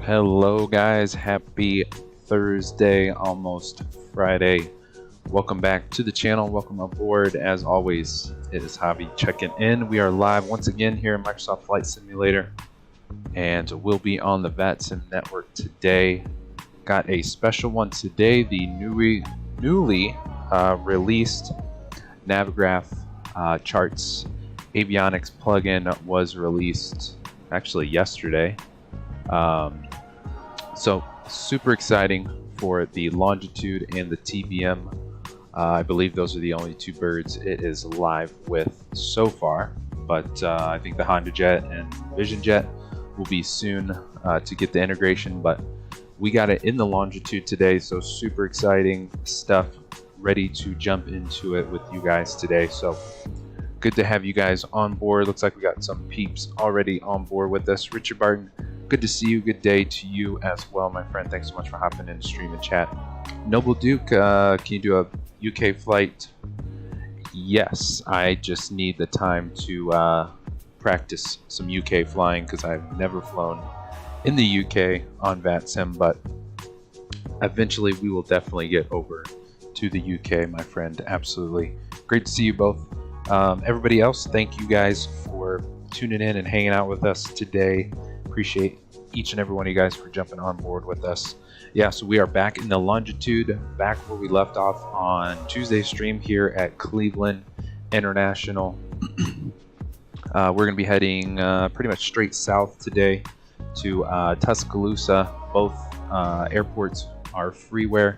Hello guys, happy Thursday, almost Friday. Welcome back to the channel, welcome aboard. As always, it is Hobby checking in. We are live once again here in Microsoft Flight Simulator, and we'll be on the Vatsim network today. Got a special one today. The newly released Navigraph charts avionics plugin was released actually yesterday. So super exciting for the Longitude and the TBM. I believe those are the only two birds it is live with so far, but I think the Honda Jet and Vision Jet will be soon to get the integration, but we got it in the Longitude today, so super exciting stuff. Ready to jump into it with you guys today. So good to have you guys on board. Looks like we got some peeps already on board with us. Richard Barton, good to see you. Good day to you as well, my friend. Thanks so much for hopping in the stream and chat. Noble Duke, can you do a UK flight? Yes, I just need the time to practice some UK flying because I've never flown in the UK on Vatsim, but eventually we will definitely get over to the UK, my friend. Absolutely. Great to see you both. Everybody else, thank you guys for tuning in and hanging out with us today. Appreciate each and every one of you guys for jumping on board with us. Yeah, so we are back in the Longitude, back where we left off on Tuesday's stream here at Cleveland International. We're going to be heading pretty much straight south today to Tuscaloosa. Both airports are freeware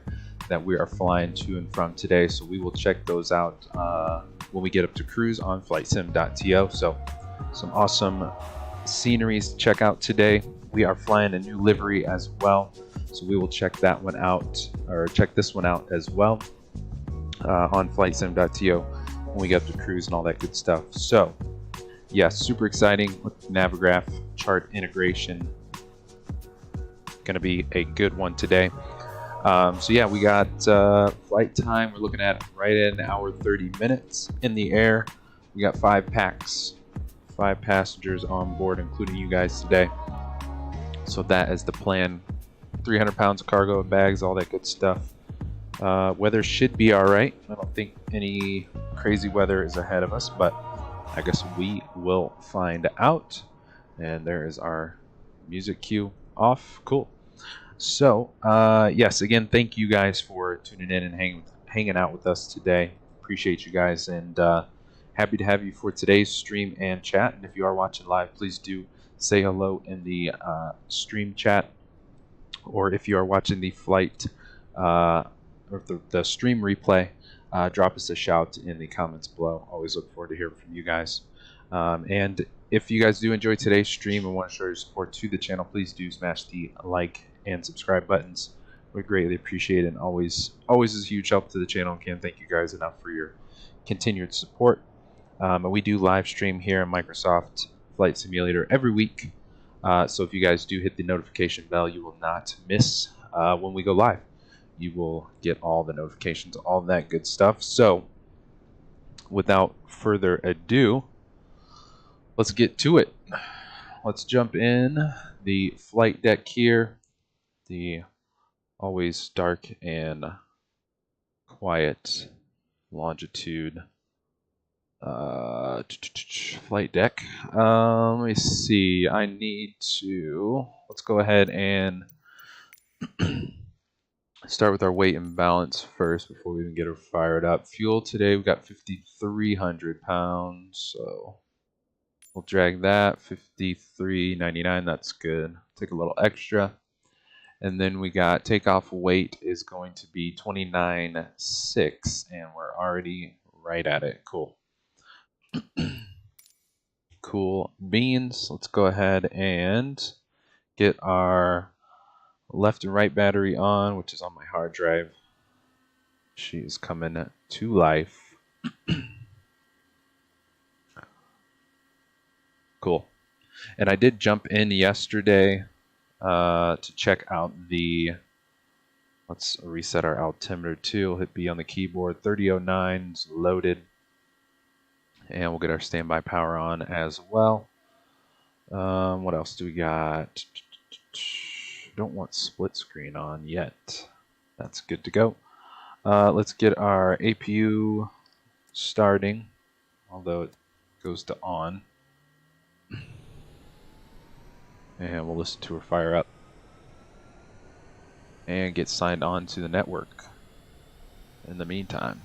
that we are flying to and from today, so we will check those out when we get up to cruise on flightsim.to. So some awesome sceneries to check out today. We are flying a new livery as well, so we will check that one out, or check this one out as well on flightsim.to when we get up to cruise and all that good stuff. So yeah, super exciting with Navigraph chart integration. Gonna be a good one today. So yeah, we got flight time. We're looking at right at 1 hour 30 minutes in the air. We got 5 packs, 5 passengers on board, including you guys today. So that is the plan. 300 pounds of cargo and bags, all that good stuff. Weather should be all right. I don't think any crazy weather is ahead of us, but I guess we will find out. And there is our music cue off. Cool. So yes, again, thank you guys for tuning in and hanging out with us today. Appreciate you guys, and happy to have you for today's stream and chat. And if you are watching live, please do say hello in the stream chat, or if you are watching the flight or the stream replay, drop us a shout in the comments below. Always look forward to hearing from you guys. And if you guys do enjoy today's stream and want to show your support to the channel, please do smash the like and subscribe buttons. We greatly appreciate it, and always is a huge help to the channel. And can't thank you guys enough for your continued support. And we do live stream here in Microsoft Flight Simulator every week. So if you guys do hit the notification bell, you will not miss when we go live. You will get all the notifications, all that good stuff. So without further ado, let's get to it. Let's jump in the flight deck here. The always dark and quiet Longitude flight deck. Let me see. I need to. Let's go ahead and start with our weight and balance first before we even get her fired up. Fuel today, we got 5,300 pounds, so we'll drag that. 53.99. That's good. Take a little extra. And then we got takeoff weight is going to be 29.6, and we're already right at it. Cool. Cool beans. Let's go ahead and get our left and right battery on, which is on my hard drive. She's coming to life. Cool. And I did jump in yesterday to check out the, let's reset our altimeter too. Hit B on the keyboard. 3009 is loaded. And we'll get our standby power on as well. What else do we got? Don't want split screen on yet. That's good to go. Let's get our APU starting, although it goes to on. And we'll listen to her fire up. And get signed on to the network in the meantime.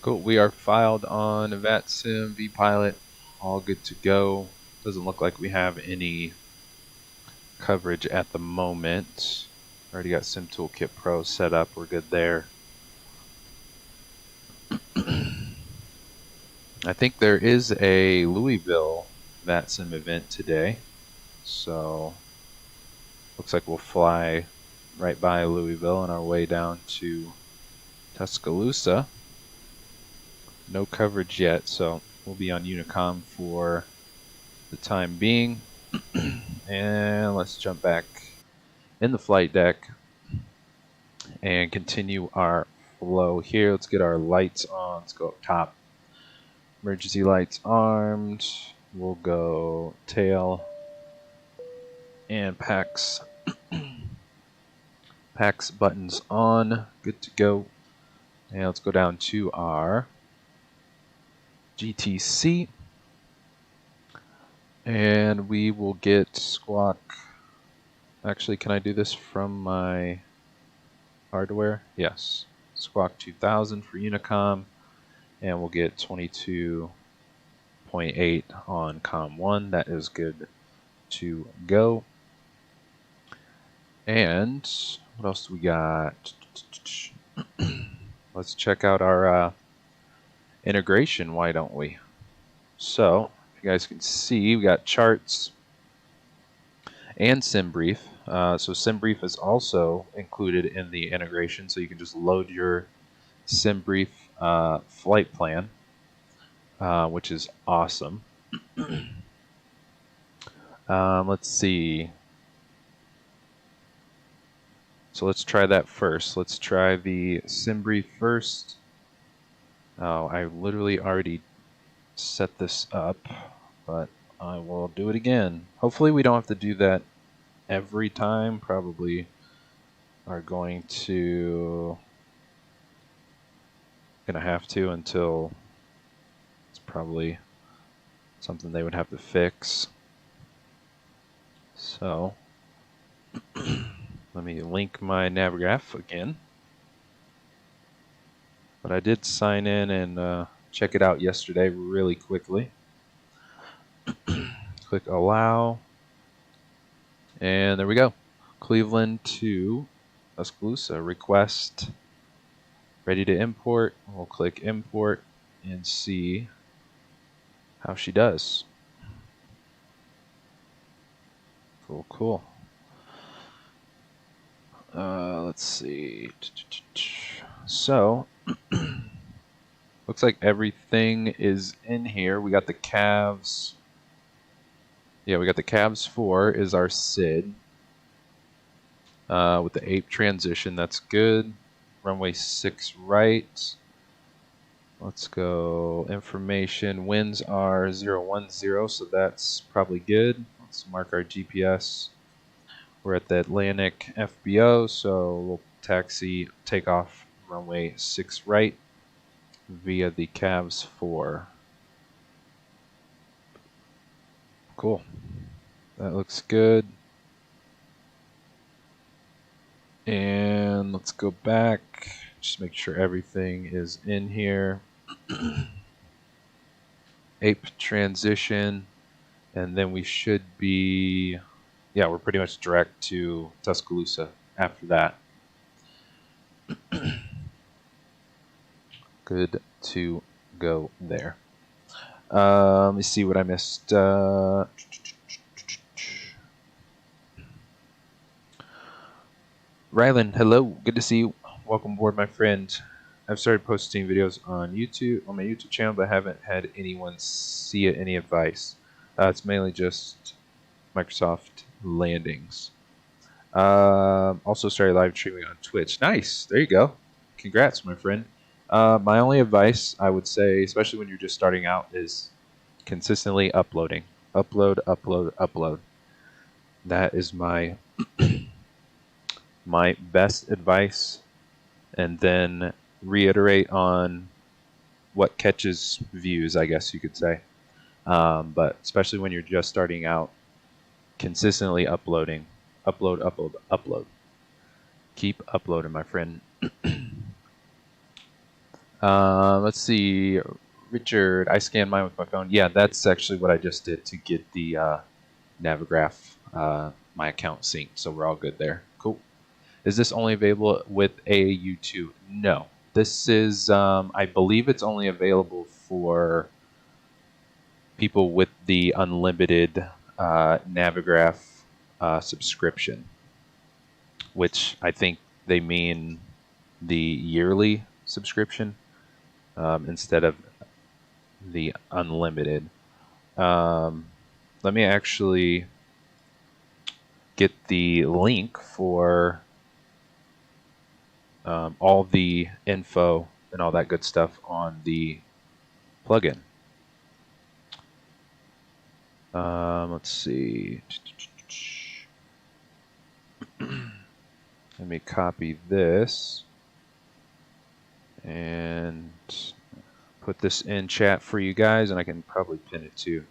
Cool. We are filed on Vatsim, vPilot, all good to go. Doesn't look like we have any coverage at the moment. Already got SimToolkit Pro set up. We're good there. I think there is a Louisville Vatsim event today, so looks like we'll fly right by Louisville on our way down to Tuscaloosa. No coverage yet, so we'll be on Unicom for the time being. And let's jump back in the flight deck and continue our flow here. Let's get our lights on. Let's go up top. Emergency lights armed. We'll go tail and PAX. PAX buttons on. Good to go. And let's go down to our GTC. And we will get squawk. Actually, can I do this from my hardware? Yes. Squawk 2000 for Unicom. And we'll get 22.8 on COM1. That is good to go. And what else do we got? Let's check out our integration, why don't we? So, if you guys can see, we got charts and SimBrief. So SimBrief is also included in the integration, so you can just load your SimBrief flight plan, which is awesome. Let's see. So let's try that first. Let's try the SimBrief first. Oh, I literally already set this up, but I will do it again. Hopefully we don't have to do that every time. Probably are going to have to until it's probably something they would have to fix. So let me link my Navigraph again. But I did sign in and check it out yesterday really quickly. Click allow. And there we go. Cleveland to Tuscaloosa. Request. Ready to import. We'll click import and see how she does. Cool, cool. Let's see. So, looks like everything is in here. We got the CAVs. Yeah, we got the CAVVS4 is our SID. With the APE transition, that's good. Runway 6 right. Let's go information. Winds are 010, so that's probably good. Let's mark our GPS. We're at the Atlantic FBO, so we'll taxi, take off runway 6 right via the CAVVS4. Cool. That looks good. And let's go back. Just make sure everything is in here. APE transition. And then we should be... Yeah, we're pretty much direct to Tuscaloosa after that. Good to go there. Let me see what I missed. Rylan, hello. Good to see you. Welcome aboard, my friend. I've started posting videos on YouTube, on my YouTube channel, but haven't had anyone see it. Any advice? It's mainly just Microsoft landings. Also started live streaming on Twitch. Nice. There you go. Congrats, my friend. My only advice, I would say, especially when you're just starting out, is consistently uploading. Upload, upload, upload. That is my my best advice. And then reiterate on what catches views, I guess you could say. But especially when you're just starting out, consistently uploading. Upload, upload, upload. Keep uploading, my friend. Let's see. Richard, I scanned mine with my phone. Yeah, that's actually what I just did to get the Navigraph, my account synced, so we're all good there. Cool. Is this only available with AAU2? No. This is, I believe it's only available for people with the unlimited Navigraph subscription, which I think they mean the yearly subscription instead of the unlimited. Let me actually get the link for all the info and all that good stuff on the plugin. Let's see. Let me copy this and put this in chat for you guys, and I can probably pin it too.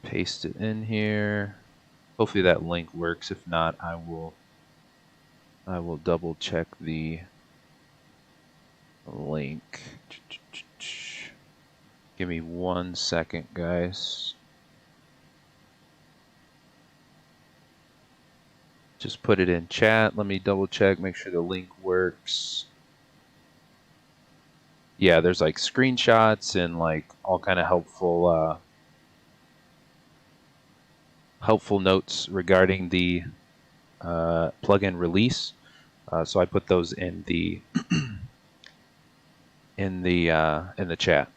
Paste it in here. Hopefully that link works. If not, I will double check the link. Give me 1 second, guys. Just put it in chat. Let me double check, make sure the link works. Yeah, there's like screenshots and like all kind of helpful helpful notes regarding the plugin release. So I put those in the in the chat.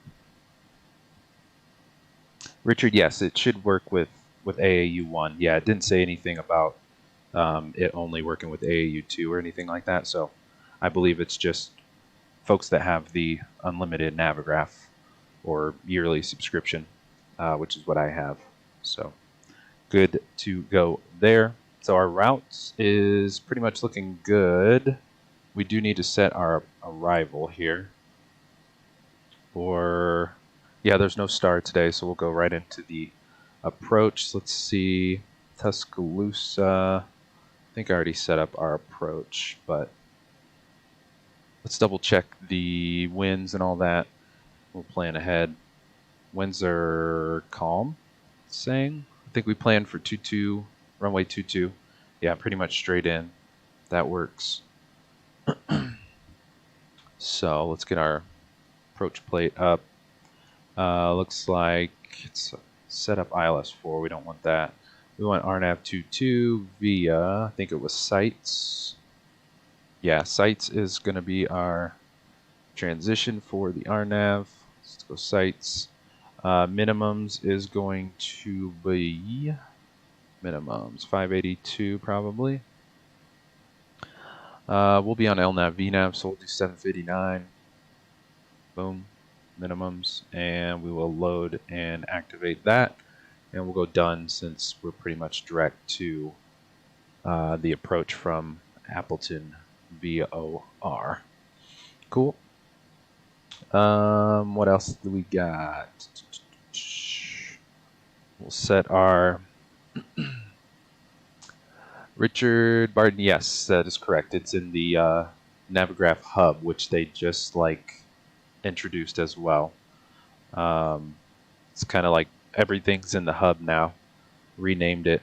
Richard, yes, it should work with AAU1. Yeah, it didn't say anything about it only working with AAU2 or anything like that. So I believe it's just folks that have the unlimited Navigraph or yearly subscription, which is what I have. So good to go there. So our routes is pretty much looking good. We do need to set our arrival here. Or, yeah, there's no star today, so we'll go right into the approach. Let's see, Tuscaloosa. I think I already set up our approach, but let's double check the winds and all that. We'll plan ahead. Winds are calm, it's saying. I think we planned for 22, runway 22. Yeah, pretty much straight in. That works. So let's get our approach plate up. Looks like it's set up ILS4. We don't want that. We want RNAV 22 via, I think it was Sites. Yeah, Sites is going to be our transition for the RNAV. Let's go Sites. Minimums is going to be minimums 582 probably. We'll be on LNAV VNAV, so we'll do 759. Boom, minimums, and we will load and activate that, and we'll go done since we're pretty much direct to the approach from Appleton via OR. Cool. What else do we got? We'll set our Richard Barton. Yes, that is correct. It's in the Navigraph hub, which they just like introduced as well. It's kind of like everything's in the hub now. Renamed it,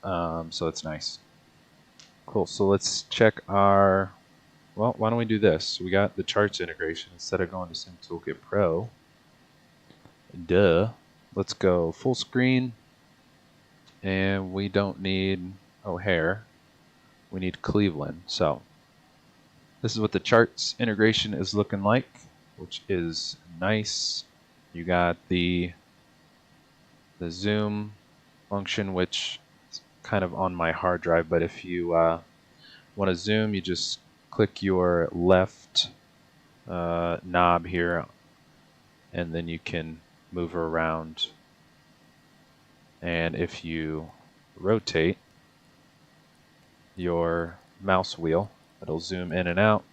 so it's nice. Cool. So let's check our. Well, why don't we do this? We got the charts integration instead of going to Sim Toolkit Pro. Duh. Let's go full screen, and we don't need O'Hare. We need Cleveland. So this is what the charts integration is looking like, which is nice. You got the zoom function, which is kind of on my hard drive, but if you want to zoom, you just click your left knob here, and then you can move around. And if you rotate your mouse wheel, it'll zoom in and out,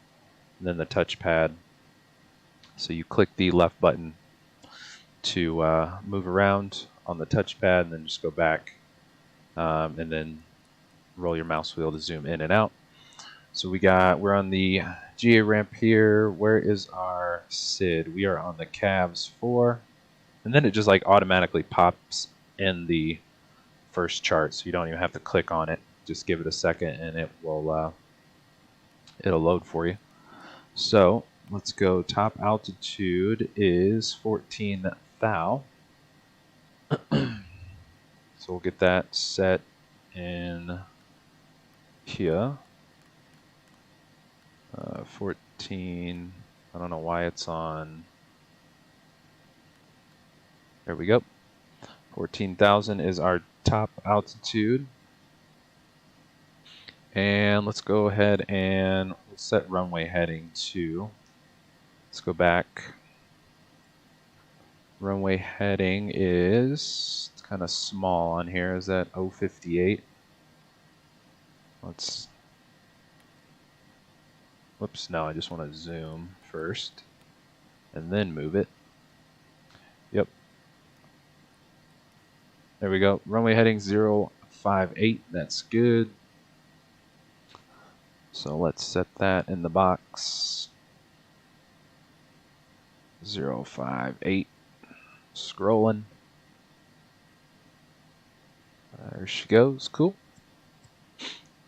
and then the touchpad. So you click the left button to move around on the touchpad, and then just go back, and then roll your mouse wheel to zoom in and out. So we're on the GA ramp here. Where is our SID? We are on the CAVVS4, and then it just like automatically pops in the first chart, so you don't even have to click on it. Just give it a second, and it will it'll load for you. So let's go. Top altitude is 14 thou. So we'll get that set in here. 14. I don't know why it's on. There we go. 14,000 is our top altitude. And let's go ahead and we'll set runway heading to. Let's go back. Runway heading is kind of small on here. Is that 058? Let's. Whoops, no, I just want to zoom first and then move it. Yep. There we go. Runway heading 058. That's good. So let's set that in the box. 058. Scrolling. There she goes. Cool.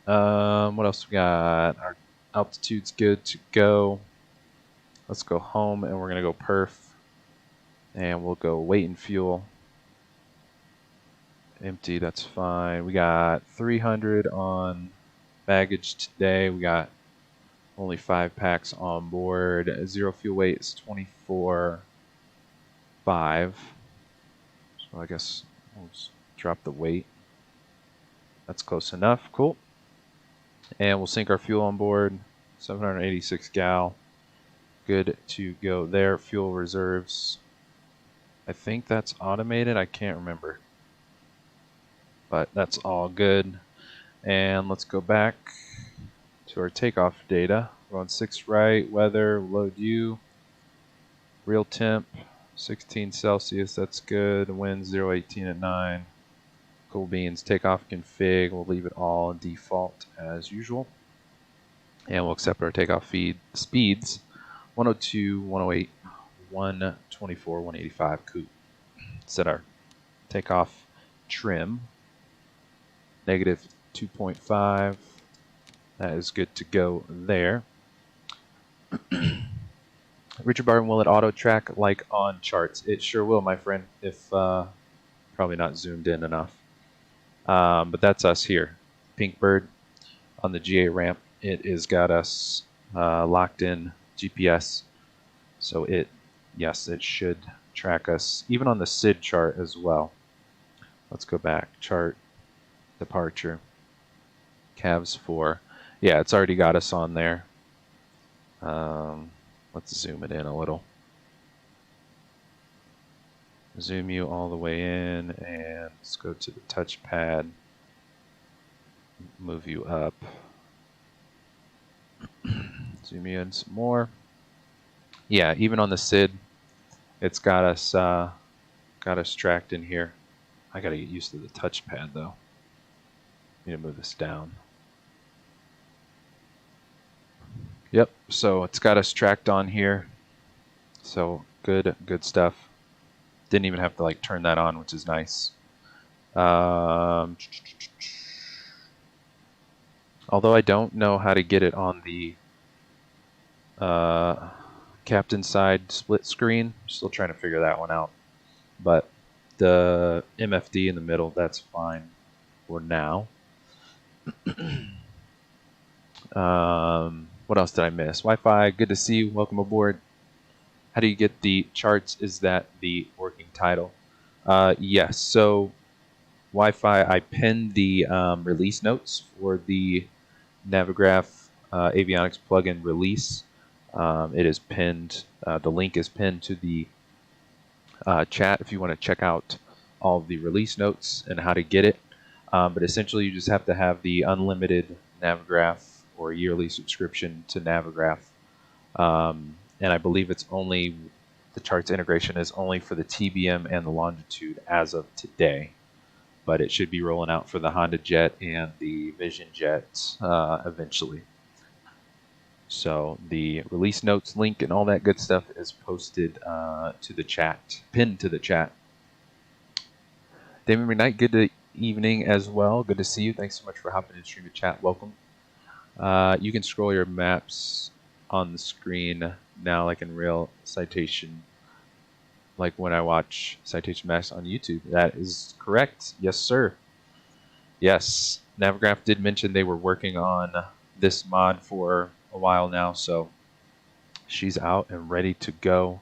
What else we got? Our altitude's good to go. Let's go home, and we're going to go perf. And we'll go weight and fuel. Empty, that's fine. We got 300 on baggage today. We got only 5 packs on board. Zero fuel weight is 24.5. So I guess we'll just drop the weight. That's close enough. Cool. And we'll sink our fuel on board. 786 gal. Good to go there. Fuel reserves. I think that's automated. I can't remember. But that's all good. And let's go back to our takeoff data. We're on 6 right, weather, load U, real temp, 16 Celsius, that's good. Wind 018 at 9. Cool beans. Takeoff config, we'll leave it all default as usual. And we'll accept our takeoff speeds 102, 108, 124, 185. Cool. Set our takeoff trim. Negative 2.5. That is good to go there. Richard Barton, will it auto track like on charts? It sure will, my friend, if probably not zoomed in enough. But that's us here. Pink Bird on the GA ramp. It has got us locked in GPS. So yes, it should track us, even on the SID chart as well. Let's go back. Chart, departure, CAVVS4. Yeah, it's already got us on there. Let's zoom it in a little. Zoom you all the way in, and let's go to the touchpad. Move you up. Zoom you in some more. Yeah, even on the SID, it's got us tracked in here. I gotta get used to the touchpad though. Need to move this down. Yep, so it's got us tracked on here. So good stuff. Didn't even have to like turn that on, which is nice. Although I don't know how to get it on the captain side split screen. Still trying to figure that one out. But the MFD in the middle, that's fine for now. What else did I miss? Wi-Fi, good to see you. Welcome aboard. How do you get the charts? Is that the working title? Yes. So Wi-Fi, I pinned the release notes for the Navigraph avionics plugin release. It is pinned. The link is pinned to the chat if you want to check out all of the release notes and how to get it. But essentially, you just have to have the unlimited Navigraph or yearly subscription to Navigraph. And I believe it's only, the charts integration is only for the TBM and the Longitude as of today. But it should be rolling out for the Honda Jet and the Vision Jet eventually. So the release notes link and all that good stuff is posted to the chat, pinned to the chat. David McKnight, good evening as well. Good to see you. Thanks so much for hopping in stream to chat. Welcome. You can scroll your maps on the screen now like in real citation, like when I watch Citation Max on YouTube. That is correct. Yes, sir. Yes. Navigraph did mention they were working on this mod for a while now, so she's out and ready to go.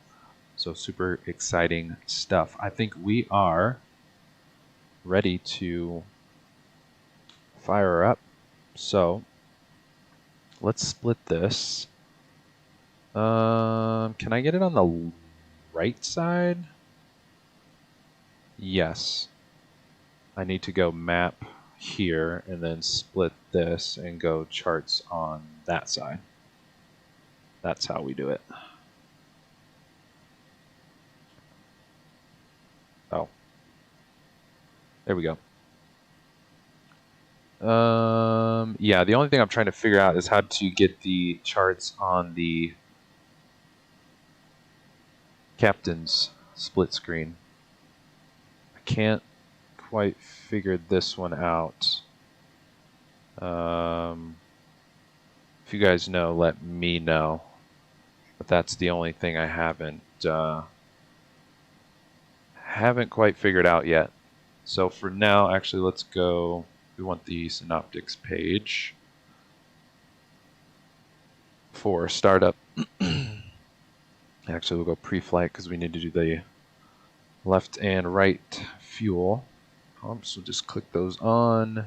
So super exciting stuff. I think we are ready to fire her up. So let's split this. Can I get it on the right side? Yes. I need to go map here and then split this and go charts on that side. That's how we do it. Oh. There we go. Yeah, the only thing I'm trying to figure out is how to get the charts on the captain's split screen. I can't quite figure this one out. If you guys know, let me know. But that's the only thing I haven't quite figured out yet. So for now, actually, let's go. We want the synoptics page for startup. Actually, we'll go pre-flight because we need to do the left and right fuel pumps. We'll just click those on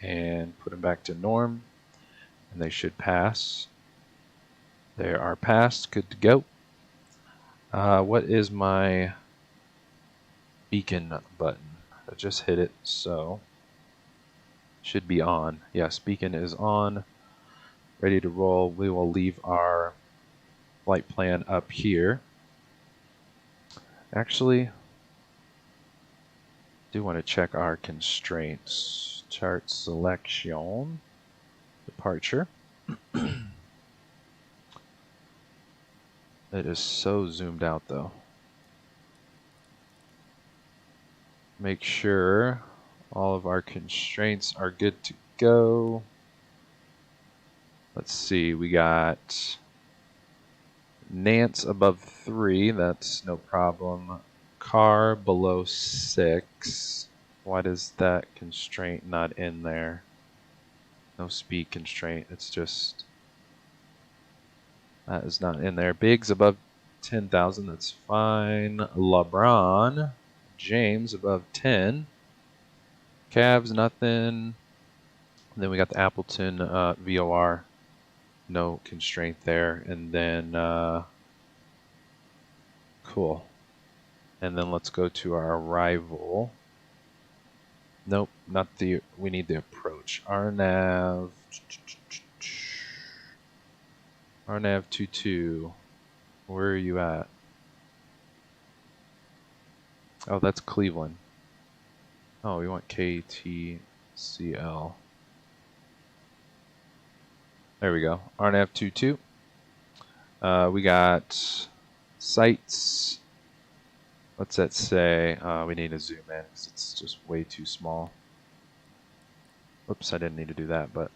and put them back to norm, and they should pass. They are passed. Good to go. What is my beacon button? I just hit it, so should be on. Yes, beacon is on. Ready to roll. We will leave our flight plan up here. Actually, I do want to check our constraints. Chart selection, departure. It is so zoomed out though. Make sure all of our constraints are good to go. Let's see, we got Nance above 3, that's no problem. Car below 6. Why does that constraint not in there? No speed constraint, it's just, that is not in there. Biggs above 10,000, that's fine. LeBron James above 10. Cavs, nothing. And then we got the Appleton VOR. No constraint there. And then, cool. And then let's go to our arrival. Nope, not the, we need the approach. RNAV 22. Where are you at? Oh, that's Cleveland. Oh, we want KTCL. There we go. RNAV 22. We got sites What's that say? We need to zoom in because it's just way too small. Oops, I didn't need to do that, but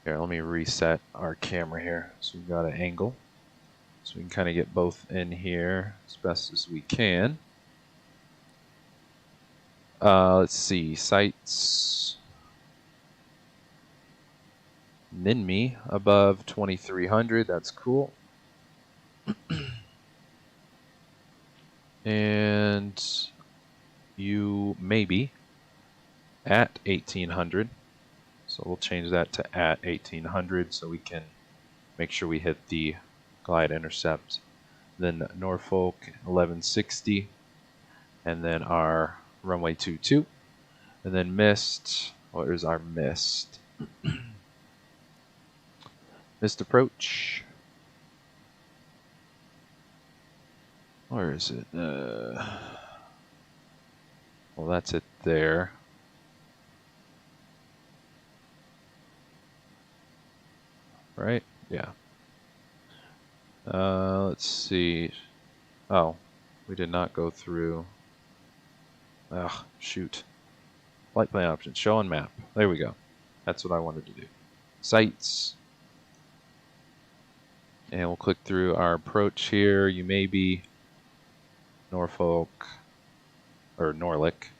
here, let me reset our camera here. So we've got an angle. So we can kind of get both in here as best as we can. Let's see, sights. Ninmi above 2300, that's cool. And you maybe at 1800. So we'll change that to at 1800 so we can make sure we hit the glide intercept. Then Norfolk 1160, and then our runway 22, and then mist. Where's our mist? Mist approach. Where is it? Well, that's it there. Right? Yeah. Let's see. Oh, we did not go through. Ugh, shoot. Flight plan options. Show on map. There we go. That's what I wanted to do. Sights. And we'll click through our approach here. You may be Norfolk or Norlick.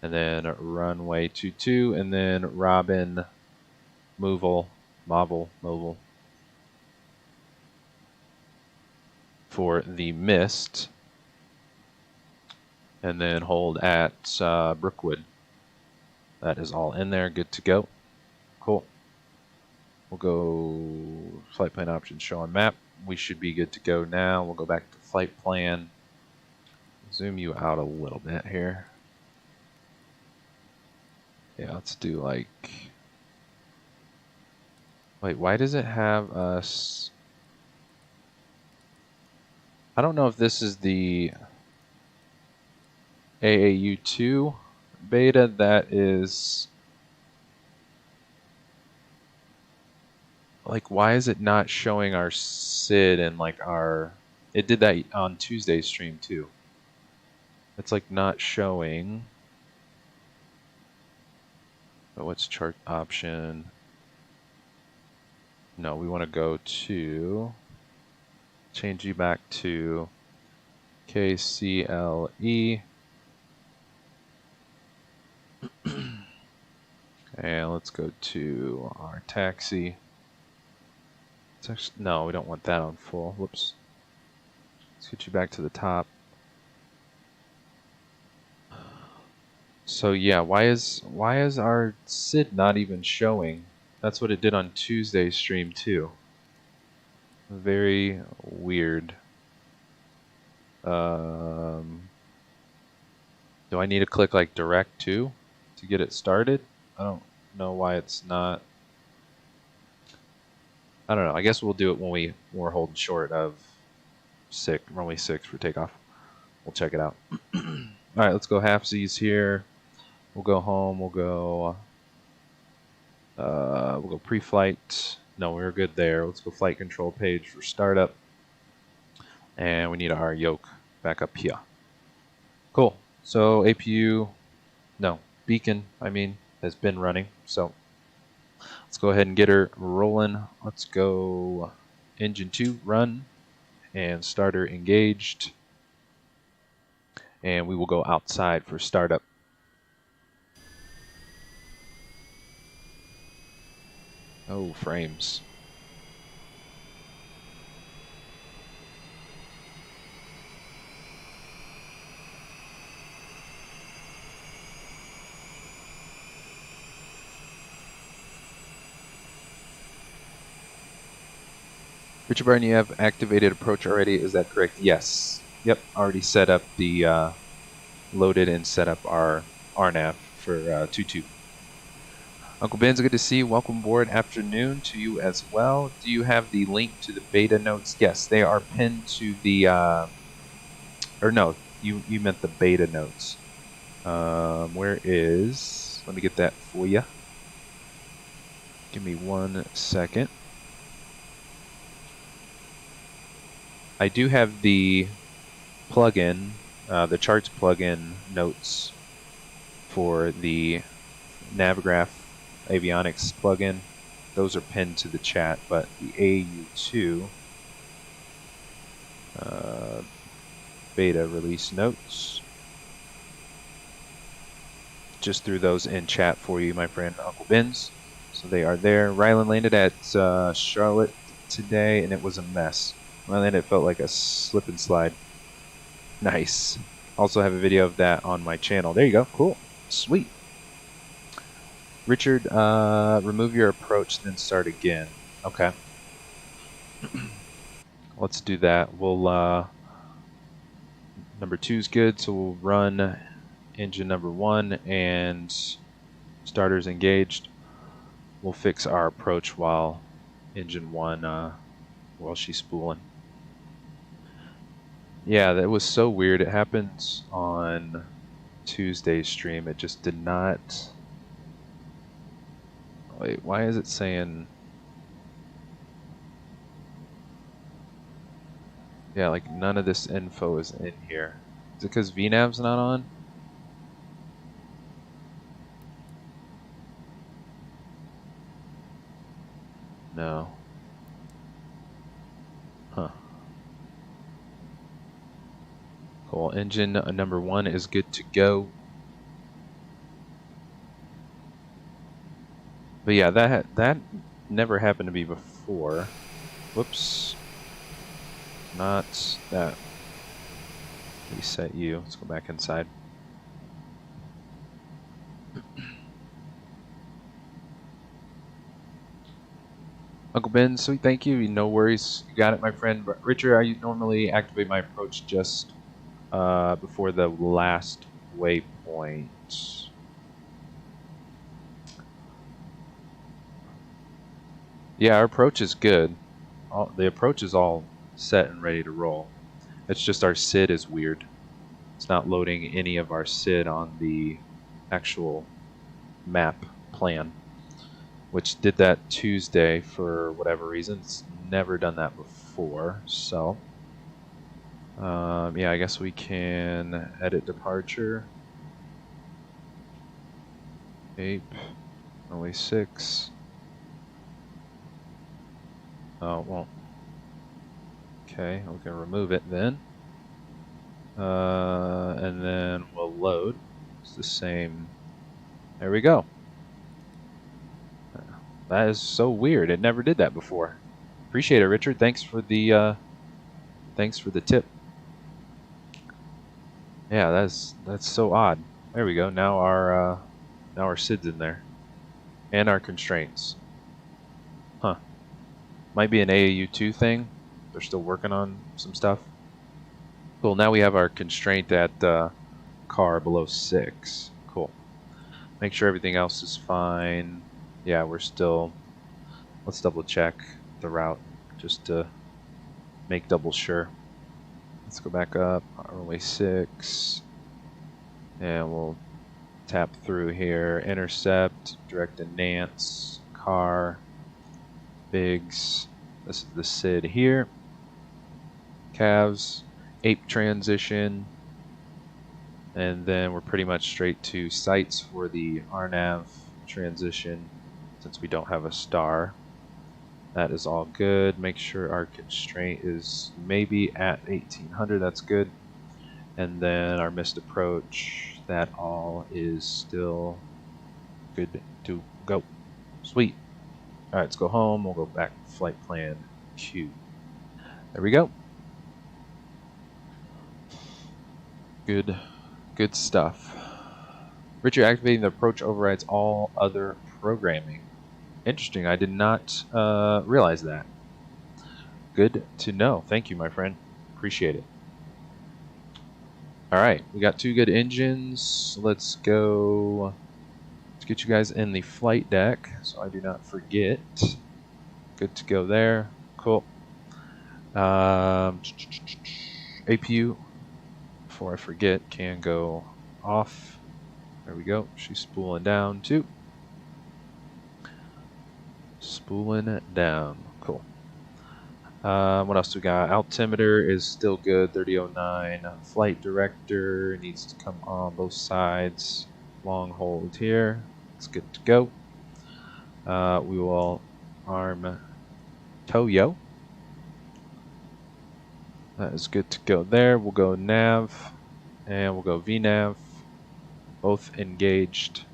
And then runway 22. And then Robin, Movil, Mobile for the mist. And then hold at Brookwood. That is all in there. Good to go. Cool. We'll go flight plan options, show on map. We should be good to go now. We'll go back to flight plan. Zoom you out a little bit here. Yeah, let's do like... Wait, why does it have us... I don't know if this is the AAU2 Beta that is... Like, why is it not showing our SID and like our... It did that on Tuesday's stream too. It's like not showing... But what's chart option? No, we want to go to... Change you back to KCLE. And let's go to our taxi. It's actually, no, we don't want that on full. Whoops. Let's get you back to the top. So yeah, why is our SID not even showing? That's what it did on Tuesday's stream too. Very weird. Do I need to click like direct to get it started? I don't know why it's not. I don't know. I guess we'll do it when we're holding short of runway 6 for takeoff. We'll check it out. All right, let's go half Z's here. We'll go home. We'll go pre-flight. No, we're good there. Let's go flight control page for startup. And we need our yoke back up here. Cool. So beacon, has been running. So let's go ahead and get her rolling. Let's go engine 2, run, and starter engaged. And we will go outside for startup. Oh, frames. Richard Barton, you have activated approach already, is that correct? Yes. Yep, already set up the, loaded and set up our RNAV for 2-2. Uncle Ben's good to see you. Welcome aboard. Afternoon to you as well. Do you have the link to the beta notes? Yes, they are pinned to the, or no, you meant the beta notes. Where is, let me get that for you. Give me 1 second. I do have the plugin, the charts plugin notes for the Navigraph avionics plugin, those are pinned to the chat, but the AAU2 Beta release notes, just threw those in chat for you, my friend Uncle Ben's. So they are there. Rylan landed at Charlotte today, and it was a mess. When I landed, it felt like a slip and slide. Nice. Also have a video of that on my channel. There you go. Cool. Sweet. Richard, remove your approach, then start again. Okay. Let's do that. We'll, number 2 is good, so we'll run engine number 1 and starters engaged. We'll fix our approach while engine 1, while she's spooling. Yeah, that was so weird. It happened on Tuesday's stream. It just did not... Wait, why is it saying... Yeah, like none of this info is in here. Is it because VNav's not on? No. Huh. Cool. Engine number 1 is good to go. But yeah, that never happened to me before. Whoops. Not that. Reset you. Let's go back inside. Uncle Ben, sweet, thank you. No worries. You got it, my friend. But Richard, I normally activate my approach just before the last waypoint. Yeah, our approach is good. The approach is all set and ready to roll. It's just our SID is weird. It's not loading any of our SID on the actual map plan, which did that Tuesday for whatever reason. It's never done that before, so yeah, I guess we can edit departure. APE, only 6. Oh, well. Okay, we can remove it then. And then we'll load. It's the same. There we go. That is so weird. It never did that before. Appreciate it, Richard. Thanks for the tip. Yeah, that's so odd. There we go. Now our SID's in there, and our constraints. Huh. Might be an AAU2 thing. They're still working on some stuff. Cool. Now we have our constraint at car below 6. Cool. Make sure everything else is fine. Yeah, we're still... Let's double check the route just to make double sure. Let's go back up. Runway 6. And we'll tap through here. Intercept, direct to Nance, car, Biggs. This is the SID here. CAVVS, APE transition. And then we're pretty much straight to sites for the RNAV transition since we don't have a star. That is all good. Make sure our constraint is maybe at 1800. That's good. And then our missed approach, that all is still good to go. Sweet. All right, let's go home. We'll go back to flight plan Q. There we go. Good stuff. Richard, activating the approach overrides all other programming. Interesting. I did not realize that. Good to know. Thank you, my friend. Appreciate it. All right, we got 2 good engines. Let's go. Let's get you guys in the flight deck so I do not forget. Good to go there. Cool. APU, before I forget, can go off. There we go. She's spooling down too. Spooling down. Cool. What else we got? Altimeter is still good, 3009. Flight director needs to come on both sides. Long hold here. It's good to go. We will arm Toyo. That is good to go there. We'll go nav and we'll go VNav. Both engaged.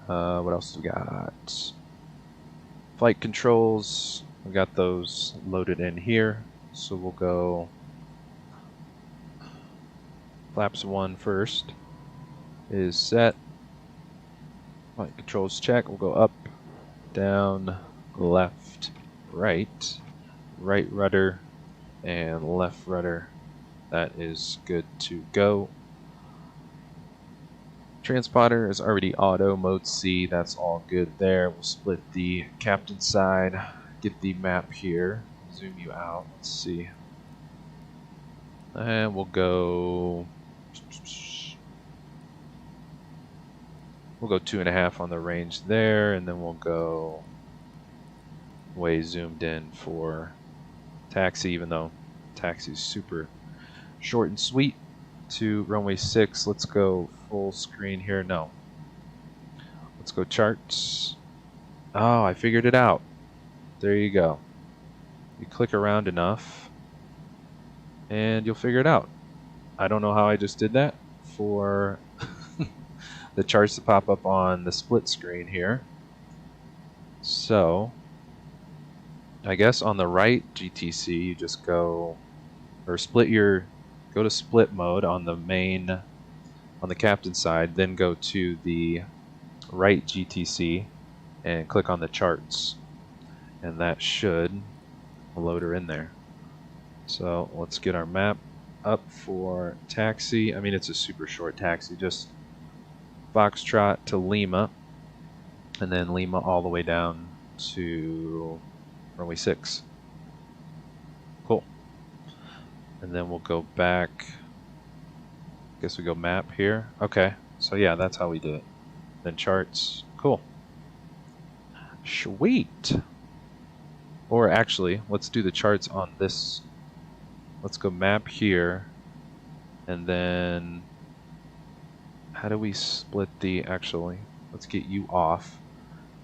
What else do we got? Flight controls, we got those loaded in here. So we'll go flaps 1 first. Is set. Flight controls check. We'll go up, down, left, right. Right rudder and left rudder. That is good to go. Transponder is already auto, mode C, that's all good there. We'll split the captain side, get the map here, zoom you out, let's see. And we'll go 2.5 on the range there, and then we'll go way zoomed in for taxi, even though taxi is super short and sweet. To runway 6, let's go full screen here. No, let's go charts. Oh, I figured it out. There you go. You click around enough and you'll figure it out. I don't know how I just did that for the charts to pop up on the split screen here. So I guess on the right GTC you just go, or go to split mode on the main, on the captain side, then go to the right GTC and click on the charts, and that should load her in there. So let's get our map up for taxi. I mean, it's a super short taxi, just Foxtrot to Lima, and then Lima all the way down to runway 6. Cool. And then we'll go back. Guess we go map here. Okay, so yeah, that's how we did it. Then charts. Cool. Sweet. Or actually, let's do the charts on this. Let's go map here. And then how do we split the, actually, let's get you off.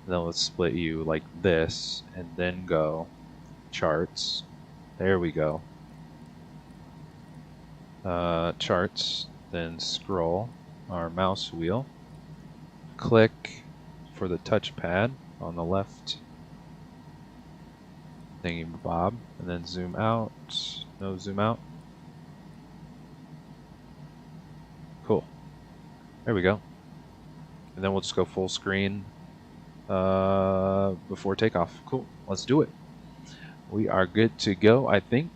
And then let's split you like this and then go charts. There we go. Charts, then scroll our mouse wheel, click for the touchpad on the left thingy bob, and then zoom out. No, zoom out. Cool. There we go. And then we'll just go full screen before takeoff. Cool. Let's do it. We are good to go, I think.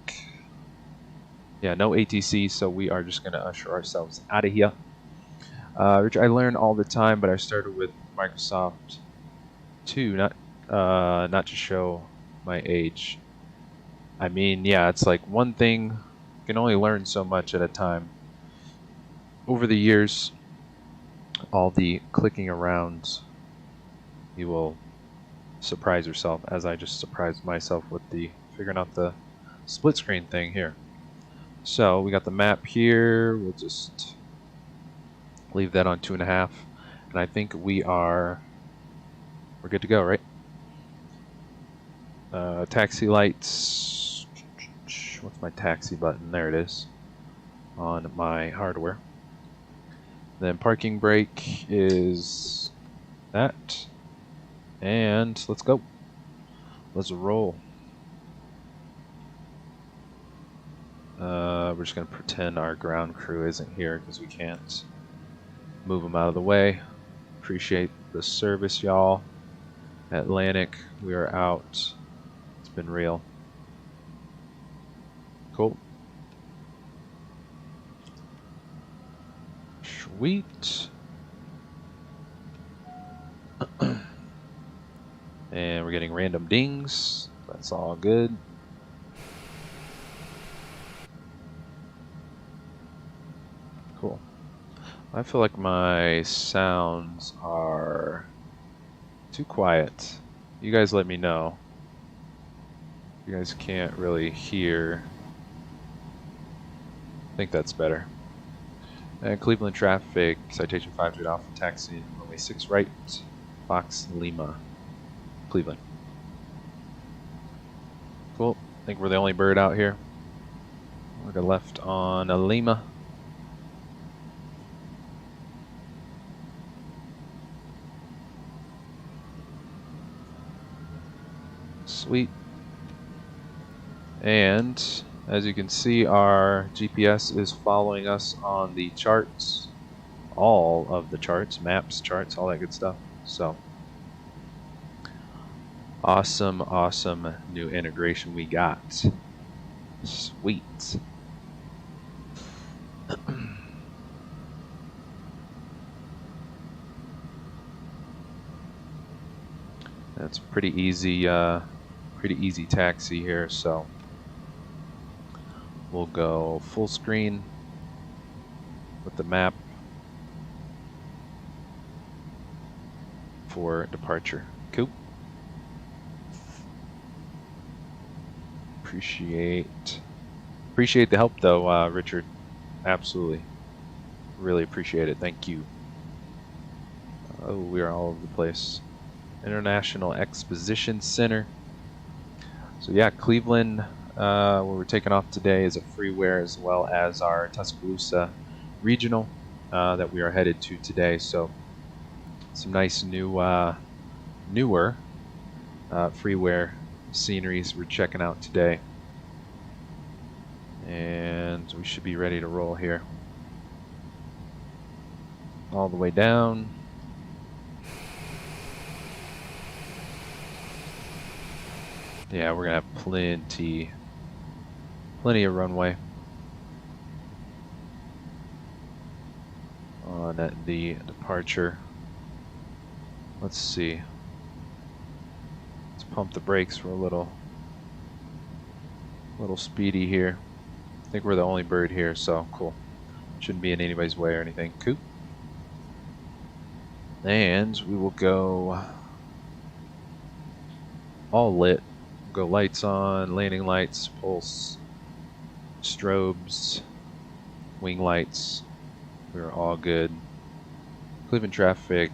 Yeah, no ATC, so we are just going to usher ourselves out of here. Which I learn all the time, but I started with Microsoft 2, not to show my age. I mean, yeah, it's like one thing, you can only learn so much at a time. Over the years, all the clicking around, you will surprise yourself, as I just surprised myself with the figuring out the split screen thing here. So we got the map here. We'll just leave that on 2.5, and I think we're good to go, right? Taxi lights. What's my taxi button? There it is on my hardware. Then parking brake is that, and let's go. Let's roll. We're just going to pretend our ground crew isn't here because we can't move them out of the way. Appreciate the service, y'all. Atlantic, we are out. It's been real. Cool. Sweet. And we're getting random dings. That's all good. Cool. I feel like my sounds are too quiet. You guys let me know. You guys can't really hear. I think that's better. And Cleveland traffic, citation 5 Alpha, taxiing runway 6 right, Fox Lima, Cleveland. Cool. I think we're the only bird out here. We're going left on Lima. Sweet. And as you can see, our GPS is following us on the charts, all of the charts, maps, charts, all that good stuff. So awesome, awesome new integration we got. Sweet. That's pretty easy taxi here, so we'll go full screen with the map for departure. Cool. Appreciate the help though, Richard. Absolutely. Really appreciate it. Thank you. Oh, we are all over the place. International Exposition Center. So yeah, Cleveland, where we're taking off today, is a freeware, as well as our Tuscaloosa regional that we are headed to today. So some nice newer freeware sceneries we're checking out today, and we should be ready to roll here. All the way down. Yeah, we're gonna have plenty of runway on the departure. Let's see. Let's pump the brakes. We're a little speedy here. I think we're the only bird here, so cool. Shouldn't be in anybody's way or anything. Cool. And we will go all lit. Go lights on, landing lights, pulse, strobes, wing lights. We're all good. Cleveland traffic,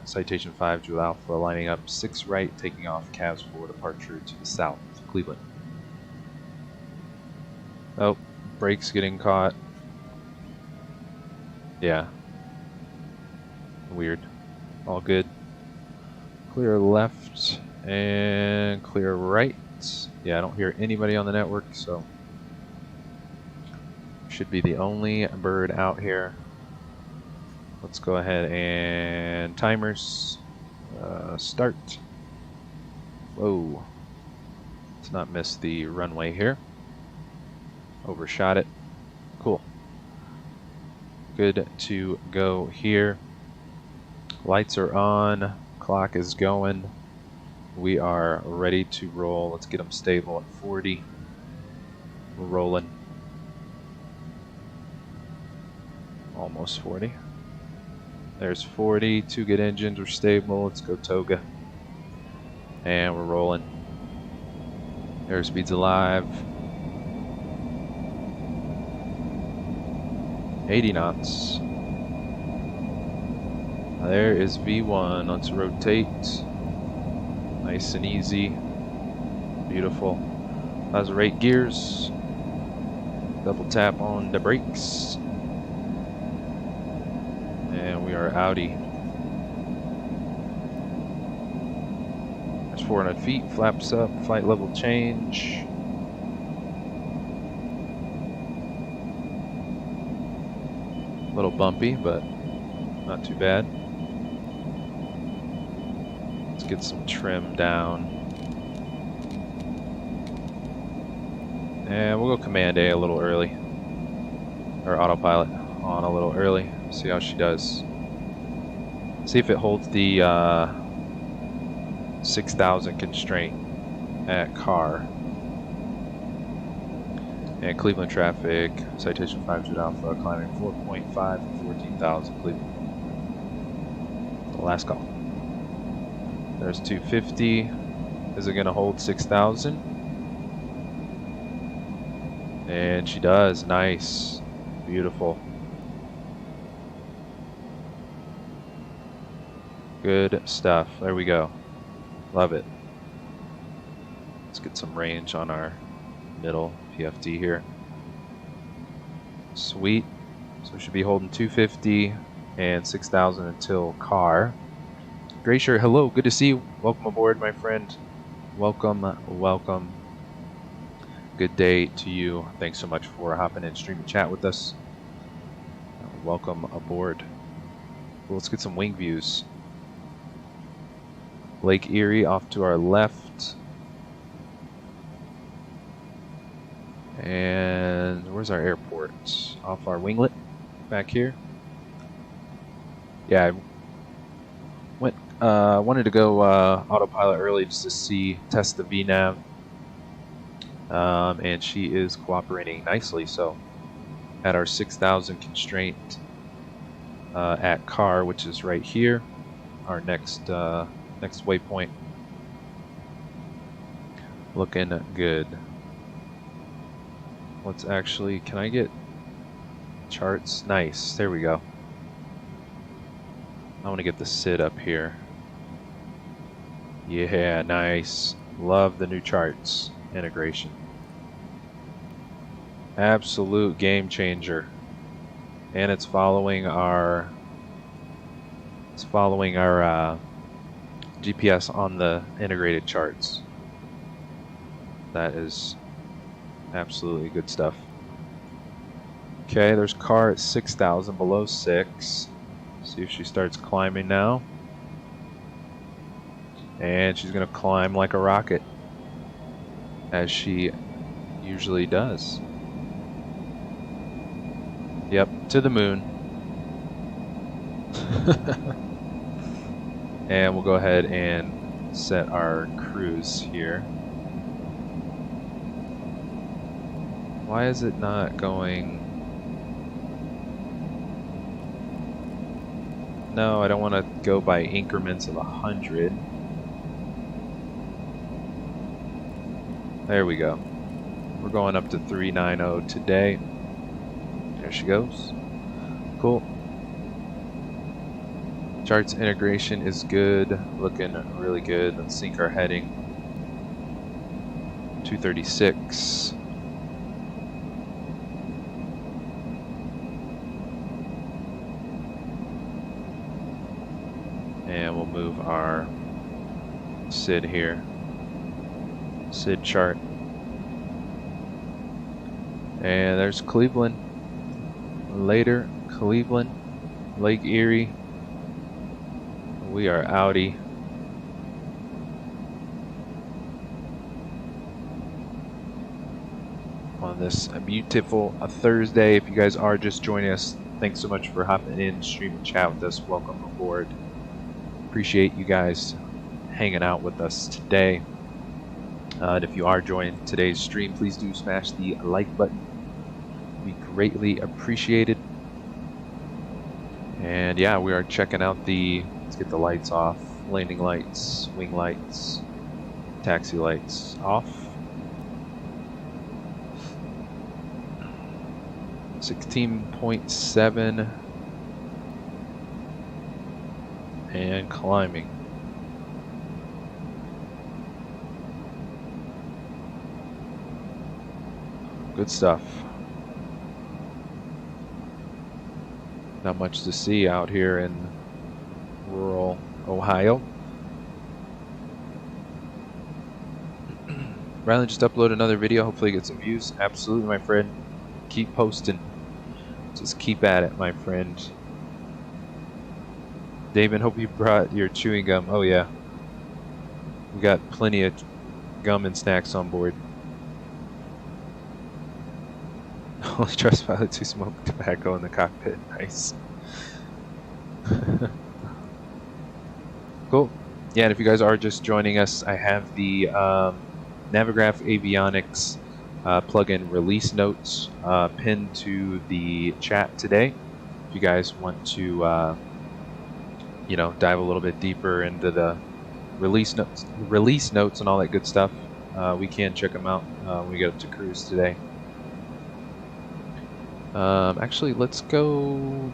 citation 5 Juliet Alpha, lining up 6 right, taking off CAVVS4 departure to the south, Cleveland. Oh, brakes getting caught. Yeah. Weird. All good. Clear left. And clear right. Yeah, I don't hear anybody on the network, so should be the only bird out here. Let's go ahead and timers start. Whoa. Let's not miss the runway here. Overshot it. Cool. Good to go here. Lights are on. Clock is going. We are ready to roll. Let's get them stable at 40. We're rolling. Almost 40. There's 40. 2 good engines. We're stable. Let's go toga. And we're rolling. Airspeed's alive. 80 knots. There is V1. Let's rotate. Nice and easy. Beautiful. That's right gears. Double tap on the brakes. And we are outie. There's 400 feet. Flaps up. Flight level change. A little bumpy, but not too bad. Get some trim down, and we'll go Command A a little early, or autopilot on a little early. See how she does. See if it holds the 6,000 constraint at car. And Cleveland traffic, citation 5 Juliet Alpha, climbing 4.5 and 14,000 Cleveland. The last call. There's 250. Is it going to hold 6,000? And she does. Nice. Beautiful. Good stuff. There we go. Love it. Let's get some range on our middle PFD here. Sweet. So we should be holding 250 and 6,000 until car. Gracier, hello. Good to see you. Welcome aboard, my friend. Welcome, welcome. Good day to you. Thanks so much for hopping in stream and chat with us. Welcome aboard. Well, let's get some wing views. Lake Erie off to our left. And where's our airport? Off our winglet back here. Yeah, I wanted to go autopilot early just to test the VNav. And she is cooperating nicely. So at our 6,000 constraint at car, which is right here, our next waypoint. Looking good. Let's actually, can I get charts? Nice, there we go. I want to get the SID up here. Yeah, nice. Love the new charts integration. Absolute game changer. And it's following our GPS on the integrated charts. That is absolutely good stuff. Okay, there's car at 6,000 below 6. See if she starts climbing now. And she's going to climb like a rocket, as she usually does. Yep, to the moon. And we'll go ahead and set our cruise here. Why is it not going? No, I don't want to go by increments of 100. There we go. We're going up to 390 today. There she goes. Cool. Charts integration is good. Looking really good. Let's sync our heading. 236. And we'll move our SID here. SID chart. And there's Cleveland. Later, Cleveland, Lake Erie. We are outie. On this beautiful Thursday. If you guys are just joining us, thanks so much for hopping in, stream and chat with us. Welcome aboard. Appreciate you guys hanging out with us today. And if you are joining today's stream, please do smash the like button. Be greatly appreciated. And yeah, we are checking out let's get the lights off. Landing lights, wing lights, taxi lights off. 16.7 and climbing. Good stuff. Not much to see out here in rural Ohio. Rylan just uploaded another video. Hopefully get some views. Absolutely, my friend. Keep posting. Just keep at it, my friend. David, hope you brought your chewing gum. Oh yeah. We got plenty of gum and snacks on board. Only trust pilots who smoke tobacco in the cockpit. Nice. Cool. Yeah, and if you guys are just joining us, I have the Navigraph Avionics plugin release notes pinned to the chat today. If you guys want to, you know, dive a little bit deeper into the release notes and all that good stuff, we can check them out when we get up to cruise today. Actually, let's go.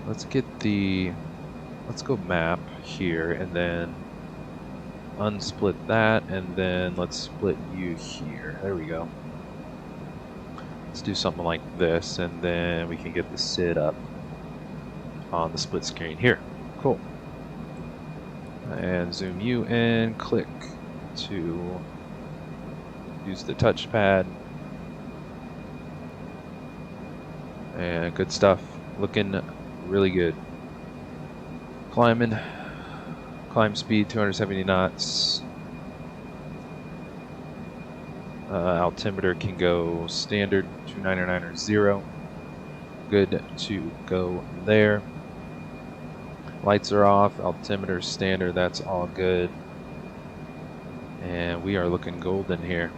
Let's go map here, and then unsplit that, and then let's split you here. There we go. Let's do something like this, and then we can get the SID up on the split screen here. Cool. And zoom you in, click to use the touchpad. And good stuff. Looking really good. Climbing. Climb speed 270 knots. Altimeter can go standard 299 or 0. Good to go there. Lights are off. Altimeter standard. That's all good. And we are looking golden here.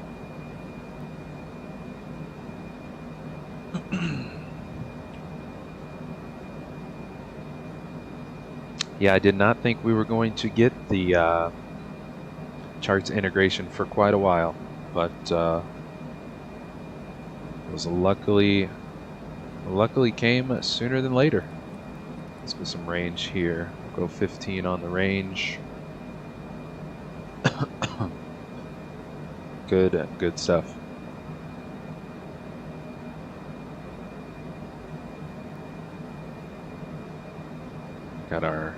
Yeah, I did not think we were going to get the charts integration for quite a while, but it was luckily came sooner than later. Let's get some range here. We'll go 15 on the range. Good stuff. Got our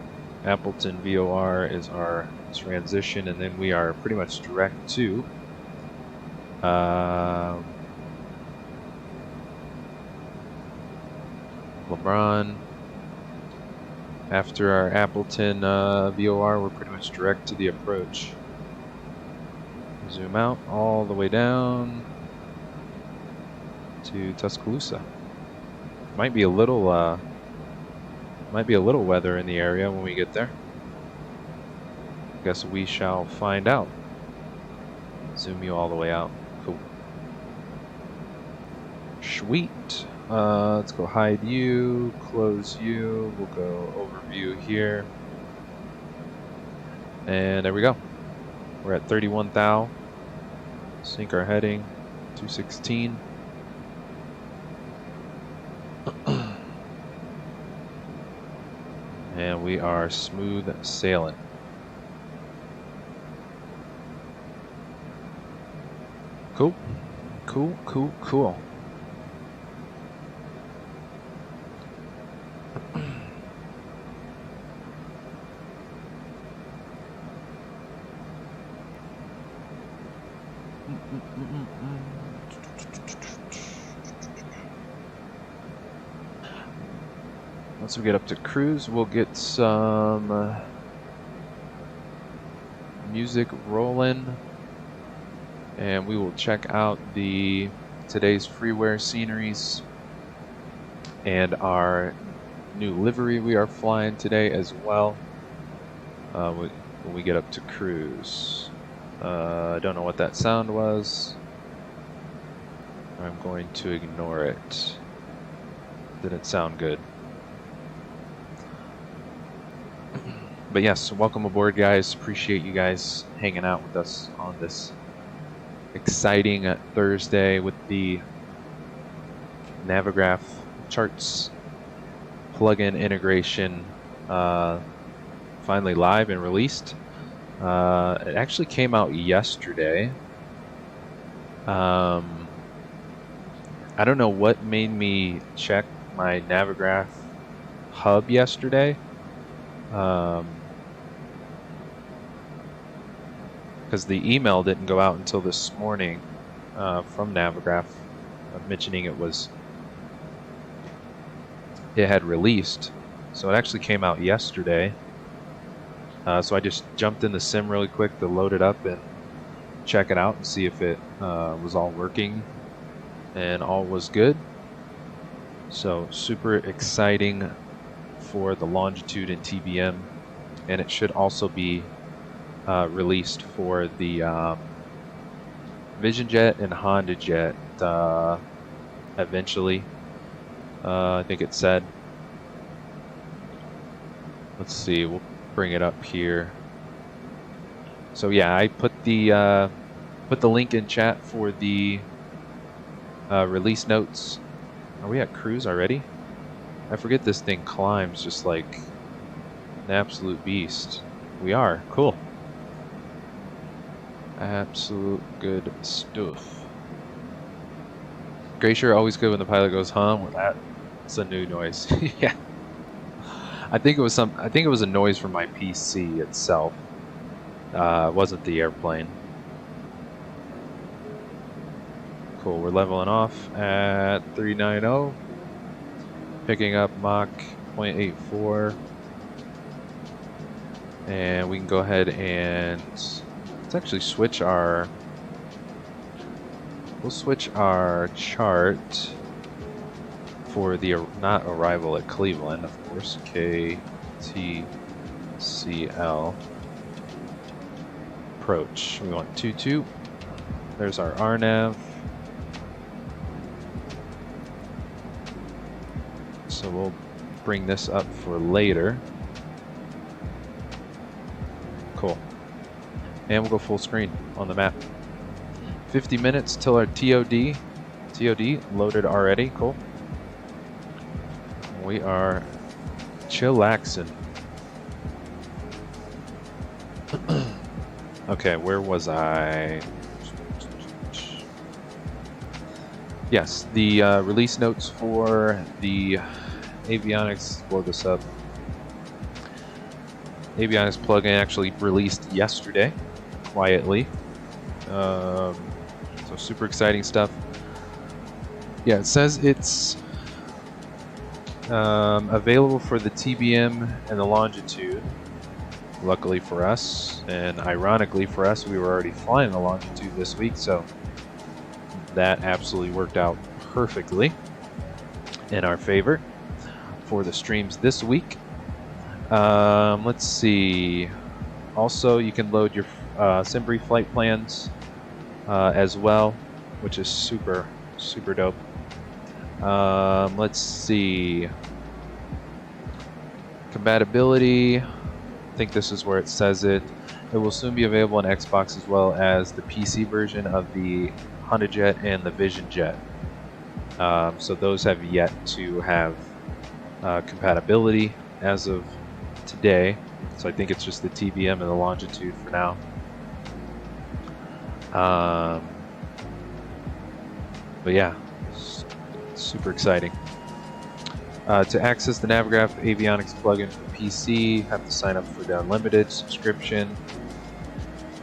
Appleton VOR is our transition, and then we are pretty much direct to LeBron. After our Appleton VOR, we're pretty much direct to the approach. Zoom out all the way down to Tuscaloosa. Might be a little weather in the area when we get there. Guess we shall find out. Zoom you all the way out. Cool. Sweet. Let's go hide you, close you. We'll go overview here. And there we go. We're at 31 thou. Sync our heading, 216. And we are smooth sailing. Cool. Cool. Once we get up to cruise, we'll get some music rolling, and we will check out today's freeware sceneries and our new livery we are flying today as well when we get up to cruise. I don't know what that sound was. I'm going to ignore it. Didn't sound good. But yes, welcome aboard, guys. Appreciate you guys hanging out with us on this exciting Thursday with the Navigraph charts plugin integration finally live and released. It actually came out yesterday. I don't know what made me check my Navigraph hub yesterday. Because the email didn't go out until this morning from Navigraph mentioning it had released. So it actually came out yesterday. So I just jumped in the sim really quick to load it up and check it out and see if it was all working and all was good. So super exciting for the Longitude and TBM, and it should also be released for the Vision Jet and Honda Jet eventually. I think it said. Let's see, we'll bring it up here. So yeah, I put the link in chat for the Release notes. Are we at cruise already? I forget this thing climbs just like an absolute beast. We are. Cool. Absolute good stuff. Glacier always good when the pilot goes hum. That's a new noise. Yeah. I think it was a noise from my PC itself. It wasn't the airplane. Cool. We're leveling off at 390. Picking up Mach 0.84. And we can go ahead and let's actually switch our. We'll switch our chart for the not arrival at Cleveland, of course. KTCL approach. We want 22. There's our RNAV. So we'll bring this up for later. Cool. And we'll go full screen on the map. 50 minutes till our TOD loaded already. Cool. We are chillaxing. Okay, where was I? Yes, the release notes for the avionics. Blow this up. Avionics plugin actually released yesterday, quietly. So super exciting stuff. Yeah, it says it's available for the TBM and the Longitude. Luckily for us, and ironically for us, we were already flying the Longitude this week, so that absolutely worked out perfectly in our favor for the streams this week. Let's see. Also, you can load your SimBrief flight plans as well, which is super dope. Let's see. Compatibility. I think this is where it says it. It will soon be available on Xbox as well as the PC version of the HondaJet and the VisionJet. So those have yet to have compatibility as of today. So I think it's just the TBM and the Longitude for now. But yeah, super exciting. To access the Navigraph avionics plugin for PC, have to sign up for the unlimited subscription.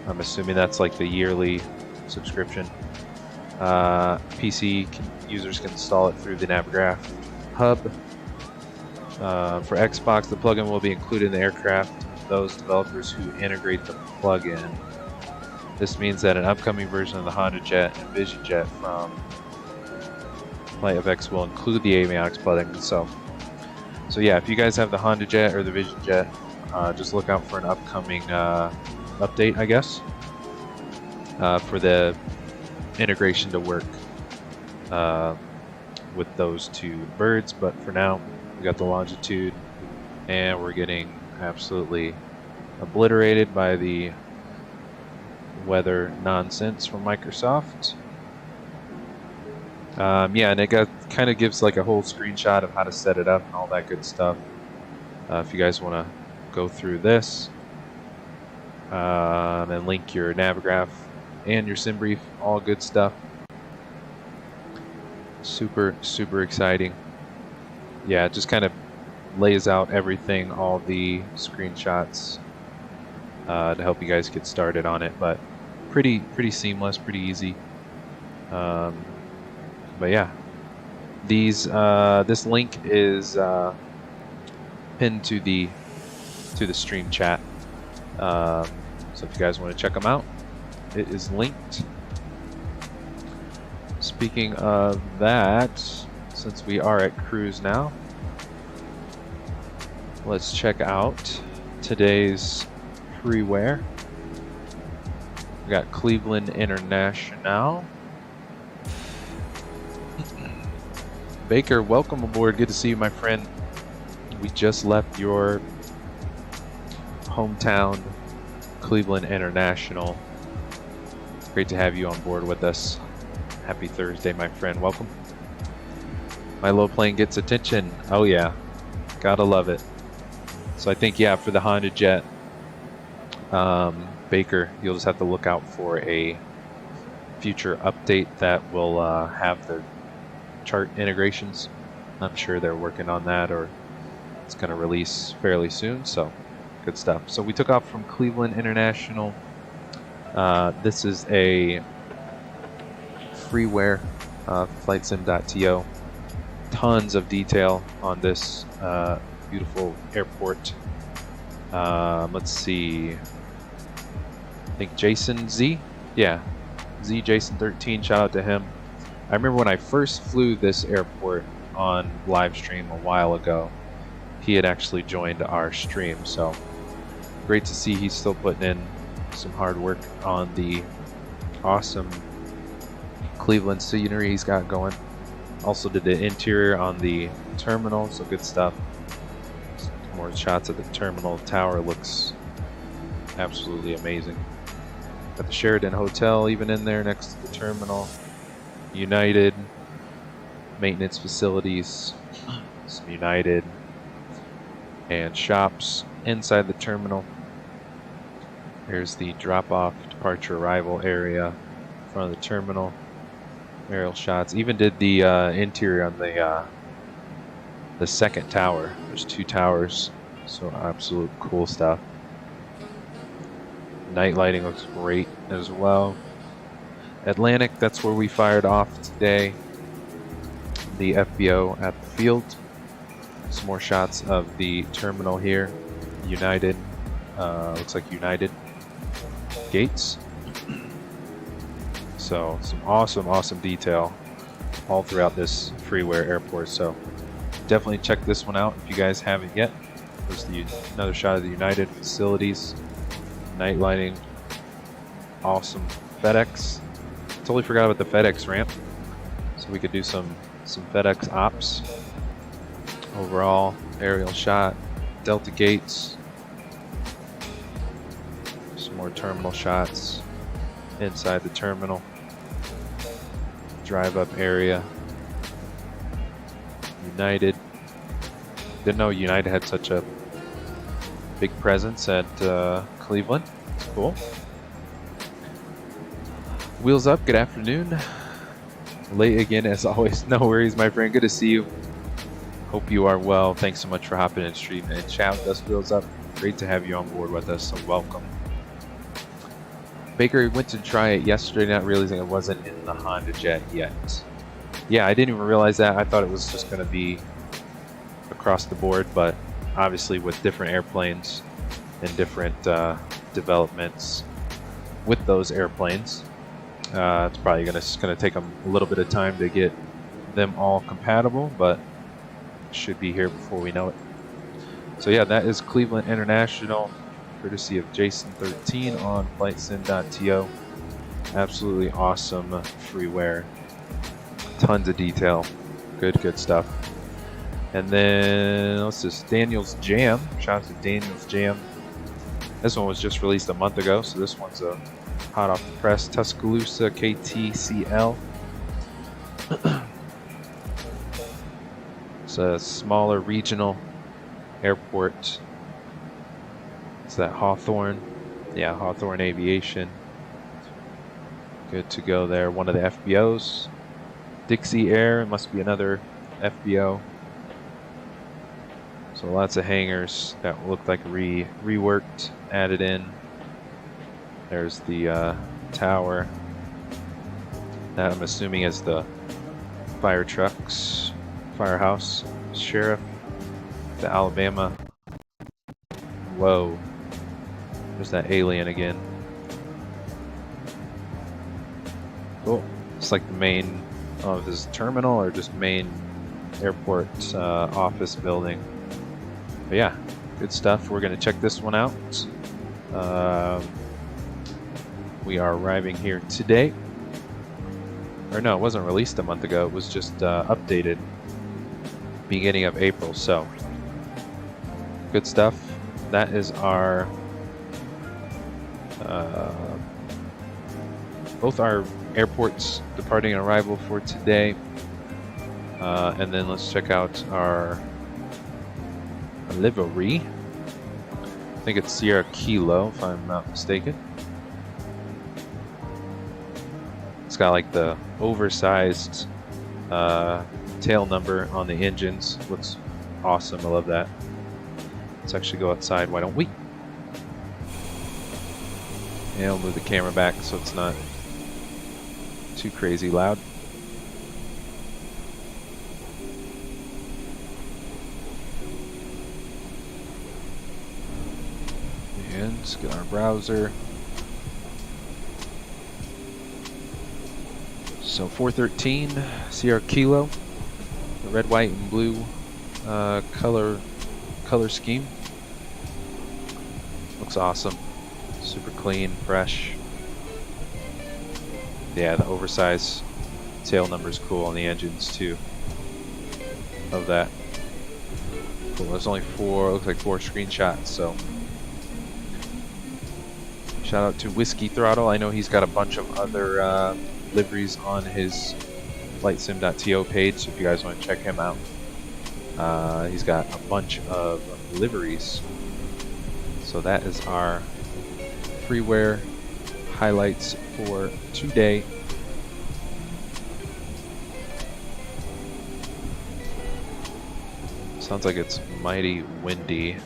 I'm assuming that's like the yearly subscription. PC users can install it through the Navigraph hub. For Xbox, the plugin will be included in the aircraft of those developers who integrate the plugin. This means that an upcoming version of the HondaJet and VisionJet from FlightFX will include the avionics plugin. So yeah, if you guys have the HondaJet or the VisionJet, just look out for an upcoming update, I guess, for the integration to work with those two birds. But for now, we got the Longitude, and we're getting absolutely obliterated by the weather nonsense from Microsoft. Yeah, and it kind of gives like a whole screenshot of how to set it up and all that good stuff. If you guys want to go through this and link your Navigraph and your SimBrief, all good stuff. Super exciting. Yeah, it just kind of lays out everything, all the screenshots to help you guys get started on it. But pretty seamless, pretty easy. But yeah, this link is pinned to the stream chat. So if you guys want to check them out, it is linked. Speaking of that, since we are at cruise now, let's check out today's freeware. We got Cleveland International. Baker, welcome aboard. Good to see you, my friend. We just left your hometown, Cleveland International. Great to have you on board with us. Happy Thursday, my friend. Welcome. My low plane gets attention. Oh yeah, gotta love it. So I think, yeah, for the Honda Jet, Baker, you'll just have to look out for a future update that will have the chart integrations. I'm sure they're working on that, or it's going to release fairly soon, so good stuff. So we took off from Cleveland International. This is a freeware, flightsim.to. Tons of detail on this beautiful airport. Let's see, I think Jason Z, yeah, Z Jason 13, shout out to him. I remember when I first flew this airport on live stream a while ago, he had actually joined our stream, so great to see he's still putting in some hard work on the awesome Cleveland scenery he's got going. Also did the interior on the terminal, so good stuff. Some more shots of the terminal tower, looks absolutely amazing. Got the Sheraton Hotel even in there next to the terminal. United maintenance facilities, some United and shops inside the terminal. There's the drop-off, departure, arrival area in front of the terminal. Aerial shots. Even did the interior on the second tower. There's two towers, so absolute cool stuff. Night lighting looks great as well. Atlantic, that's where we fired off today. The FBO at the field. Some more shots of the terminal here. United, looks like United gates. So some awesome detail all throughout this freeware airport. So definitely check this one out if you guys haven't yet. There's another shot of the United facilities. Night lighting. Awesome. FedEx. Totally forgot about the FedEx ramp. So we could do some FedEx ops. Overall aerial shot. Delta gates. Some more terminal shots inside the terminal. Drive up area. United. Didn't know United had such a big presence at Cleveland. It's cool. Wheels up, good afternoon. Late again as always. No worries, my friend. Good to see you. Hope you are well. Thanks so much for hopping in stream and chat with us. Wheels up. Great to have you on board with us, so welcome. Baker went to try it yesterday, not realizing it wasn't in the Honda Jet yet. Yeah, I didn't even realize that. I thought it was just going to be across the board, but obviously with different airplanes and different developments with those airplanes, it's probably going to take them a little bit of time to get them all compatible, but should be here before we know it. So yeah, that is Cleveland International, courtesy of Jason 13 on flightsim.to. Absolutely awesome freeware. Tons of detail. Good stuff. And then let's just Daniel's Jam. Shout out to Daniel's Jam. This one was just released a month ago, so this one's a hot off the press. Tuscaloosa KTCL. It's a smaller regional airport. It's that Hawthorne. Yeah, Hawthorne Aviation. Good to go there. One of the FBOs. Dixie Air, must be another FBO. So lots of hangars that look like reworked, added in. There's the tower. That I'm assuming is the fire trucks, firehouse, sheriff, the Alabama. Whoa. There's that alien again. Cool. It's like the main of this terminal or just main airport office building. But yeah, good stuff. We're going to check this one out. We are arriving here today. Or no, it wasn't released a month ago. It was just updated beginning of April. So good stuff. That is our both our airports departing and arrival for today. And then let's check out our livery. I think it's Sierra Kilo, if I'm not mistaken. It's got like the oversized tail number on the engines. Looks awesome. I love that. Let's actually go outside. Why don't we? And I'll move the camera back so it's not too crazy loud. And let's get our browser. So 413 Sierra Kilo, the red, white, and blue color scheme. Looks awesome. Super clean, fresh. Yeah, the oversized tail number is cool on the engines too. Love that. Cool. There's only looks like 4 screenshots. So shout out to Whiskey Throttle. I know he's got a bunch of other liveries on his flightsim.to page, so if you guys want to check him out, he's got a bunch of liveries. So that is our freeware highlights for today. Sounds like it's mighty windy.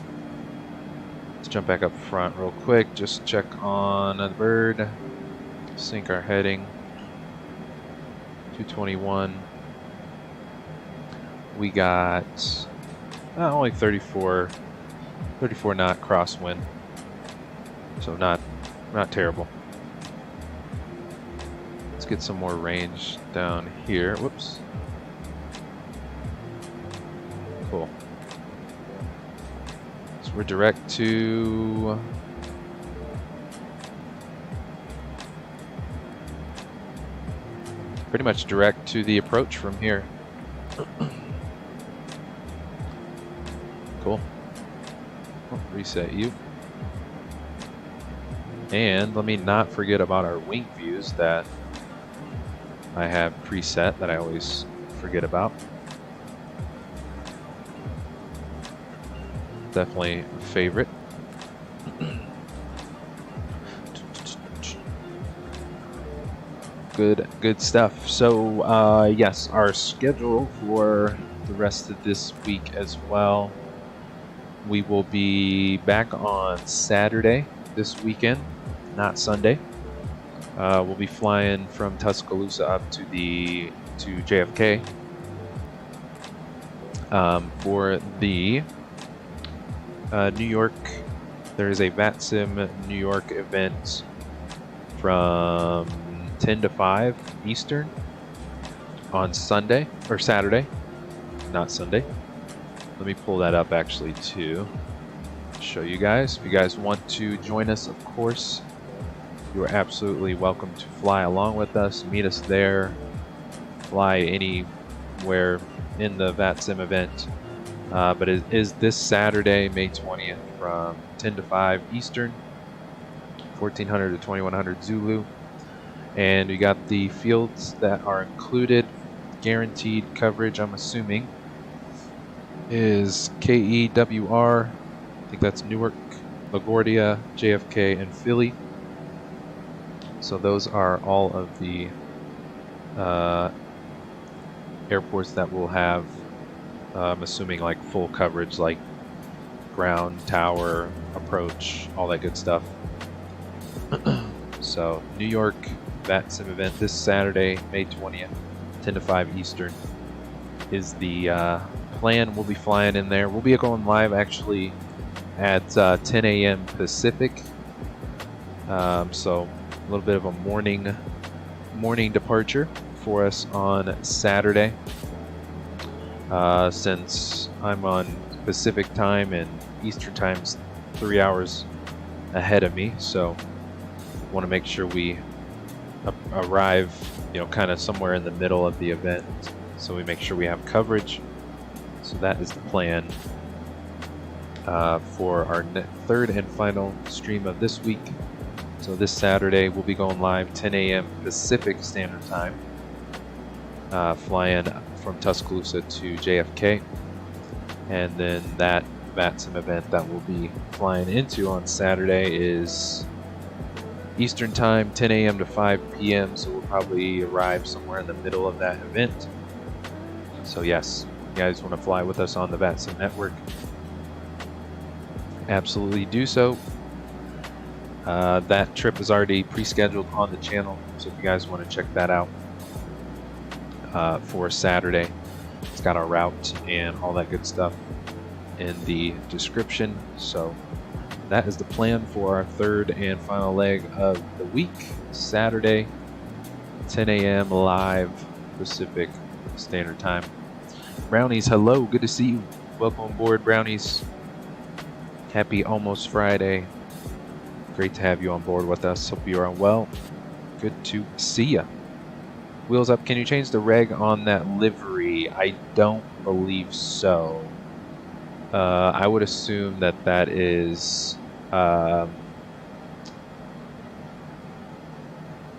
Let's jump back up front real quick, just check on the bird, sync our heading. 221. We got only 34 knot crosswind, so not terrible. Let's get some more range down here. Whoops. Cool. So we're direct to pretty much direct to the approach from here. Cool. Oh, reset you. And let me not forget about our wing views that I have preset that I always forget about. Definitely a favorite. Good stuff. So yes, our schedule for the rest of this week as well. We will be back on Saturday this weekend, not Sunday. We'll be flying from Tuscaloosa up to JFK for the New York. There is a Vatsim New York event from 10 to 5 Eastern on Sunday or Saturday, not Sunday. Let me pull that up actually too, show you guys. If you guys want to join us, of course, you are absolutely welcome to fly along with us, meet us there, fly anywhere in the Vatsim event. But it is this Saturday, May 20th from 10 to 5 Eastern, 1400 to 2100 Zulu. And we got the fields that are included, guaranteed coverage, I'm assuming, is KEWR, I think that's Newark, LaGuardia, JFK, and Philly. So those are all of the airports that will have, I'm assuming, like full coverage, like ground, tower, approach, all that good stuff. So New York Vatsim event this Saturday, May 20th, 10 to 5 Eastern is the plan. We'll be flying in there. We'll be going live actually at 10 a.m. Pacific. So a little bit of a morning departure for us on Saturday. Since I'm on Pacific time and Eastern time's 3 hours ahead of me, so want to make sure we arrive, kind of somewhere in the middle of the event, so we make sure we have coverage. So that is the plan for our third and final stream of this week. So this Saturday we'll be going live 10 a.m. Pacific Standard Time, flying from Tuscaloosa to JFK, and then that Vatsim event that we'll be flying into on Saturday is Eastern Time, 10 a.m. to 5 p.m. So we'll probably arrive somewhere in the middle of that event. So yes, if you guys want to fly with us on the Vatsim network, absolutely do so. That trip is already pre-scheduled on the channel, so if you guys want to check that out for Saturday, it's got our route and all that good stuff in the description. So that is the plan for our third and final leg of the week, Saturday, 10 a.m. live Pacific Standard Time. Brownies, hello, good to see you. Welcome on board, Brownies. Happy almost Friday. Great to have you on board with us. Hope you are well. Good to see ya. Wheels up, can you change the reg on that livery? I don't believe so. I would assume that that is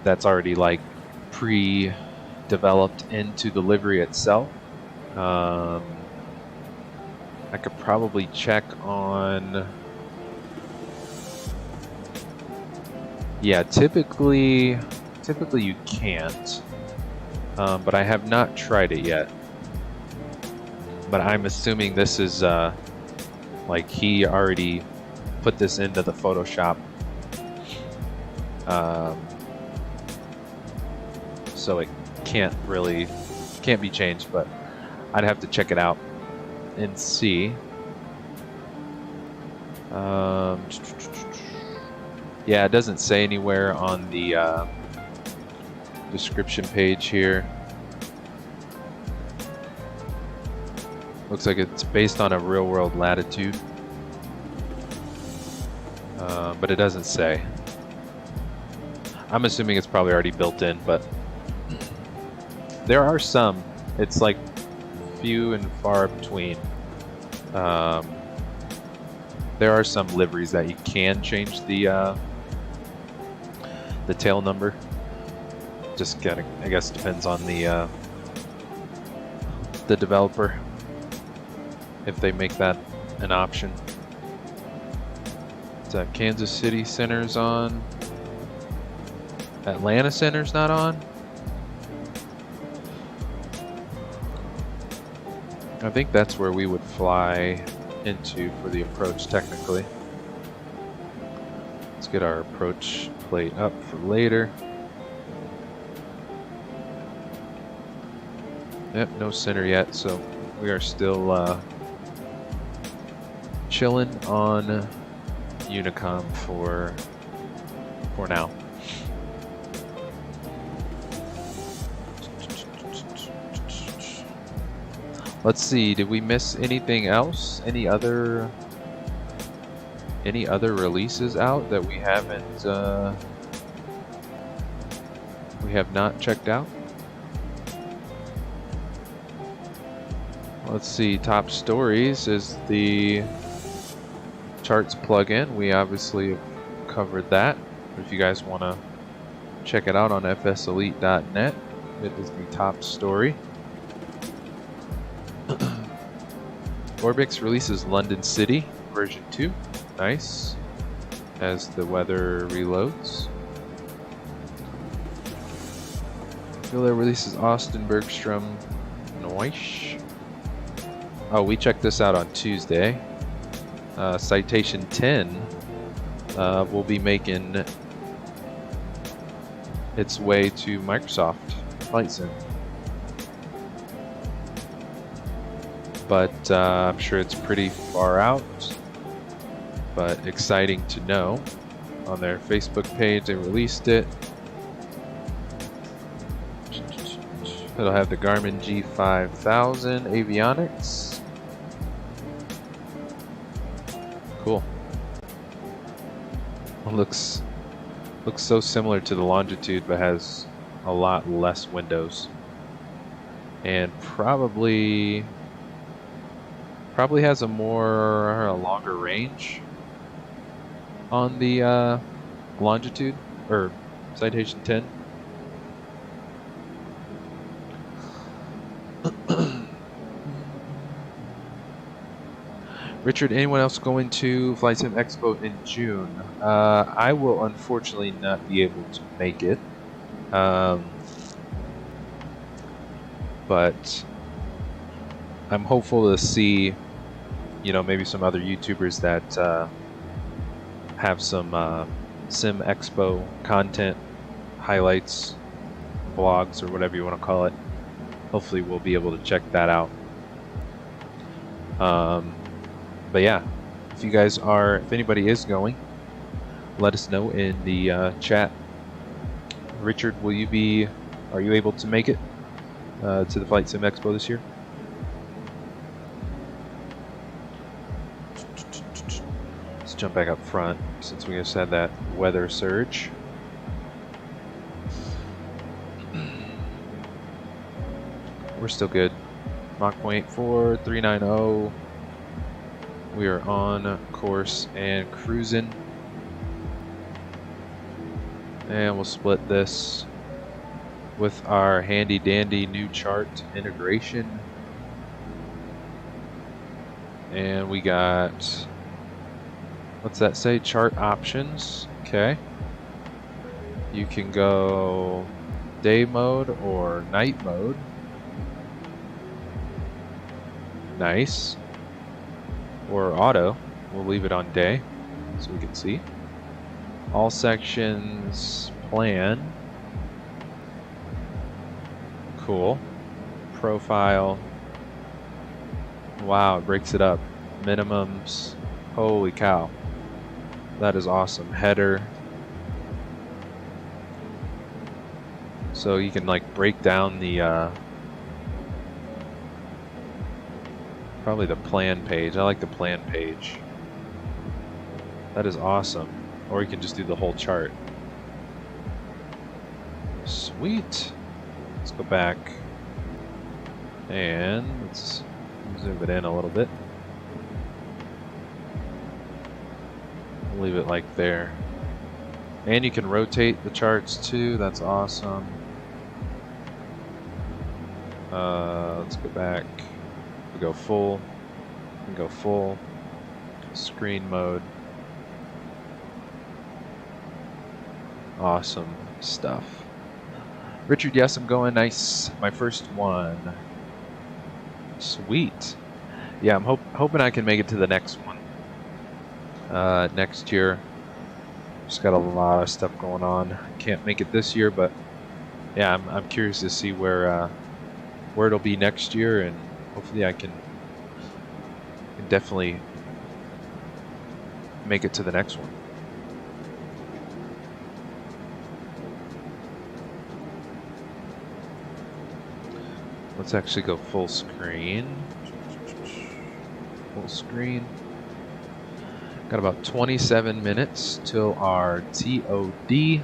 that's already like pre-developed into the livery itself. I could probably check on. Yeah, typically you can't, but I have not tried it yet. But I'm assuming this is like he already put this into the Photoshop, so it can't be changed. But I'd have to check it out and see. Yeah, it doesn't say anywhere on the description page here. Looks like it's based on a real-world latitude, but it doesn't say. I'm assuming it's probably already built in, but there are some. It's like few and far between. There are some liveries that you can change the tail number. Just kinda, I guess, depends on the developer if they make that an option. Kansas City Center's on. Atlanta Center's not on. I think that's where we would fly into for the approach technically. Let's get our approach plate up for later. Yep, no center yet, so we are still chilling on Unicom for now. Let's see, did we miss anything else? Any other releases out that we have not checked out? Let's see, top stories is the charts plugin. We obviously have covered that. If you guys want to check it out on fselite.net, it is the top story. Orbix releases London City version 2. Nice. As the weather reloads. Filler releases Austin Bergstrom Noish. Oh, we checked this out on Tuesday. Citation 10 will be making its way to Microsoft Flight Sim. But I'm sure it's pretty far out, but exciting to know. On their Facebook page, they released it. It'll have the Garmin G5000 avionics. Cool. It looks so similar to the Longitude, but has a lot less windows, and probably has a longer range on the longitude or citation 10. Richard, anyone else going to Flight Sim Expo in June? I will unfortunately not be able to make it. But I'm hopeful to see, you know, maybe some other YouTubers that have some Sim Expo content, highlights, vlogs, or whatever you want to call it. Hopefully we'll be able to check that out. But yeah, if anybody is going, let us know in the chat. Richard, are you able to make it to the Flight Sim Expo this year? Let's jump back up front since we just had that weather surge. We're still good. Mach 0.84, 390. We are on course and cruising. And we'll split this with our handy dandy new chart integration. And we got, what's that say? Chart options. Okay. You can go day mode or night mode. Nice. Or auto. We'll leave it on day so we can see. All sections plan. Cool. Profile. Wow, it breaks it up. Minimums. Holy cow. That is awesome. Header. So you can like break down the probably the plan page. I like the plan page. That is awesome. Or you can just do the whole chart. Sweet. Let's go back and let's zoom it in a little bit. Leave it like there. And you can rotate the charts too. That's awesome. Let's go back. We go full. We go full. Screen mode. Awesome stuff. Richard, yes, I'm going. Nice. My first one. Sweet. Yeah, I'm hoping I can make it to the next one. Next year. Just got a lot of stuff going on. Can't make it this year, but yeah, I'm curious to see where it'll be next year, and hopefully I can definitely make it to the next one. Let's actually go full screen. Full screen. Got about 27 minutes till our TOD.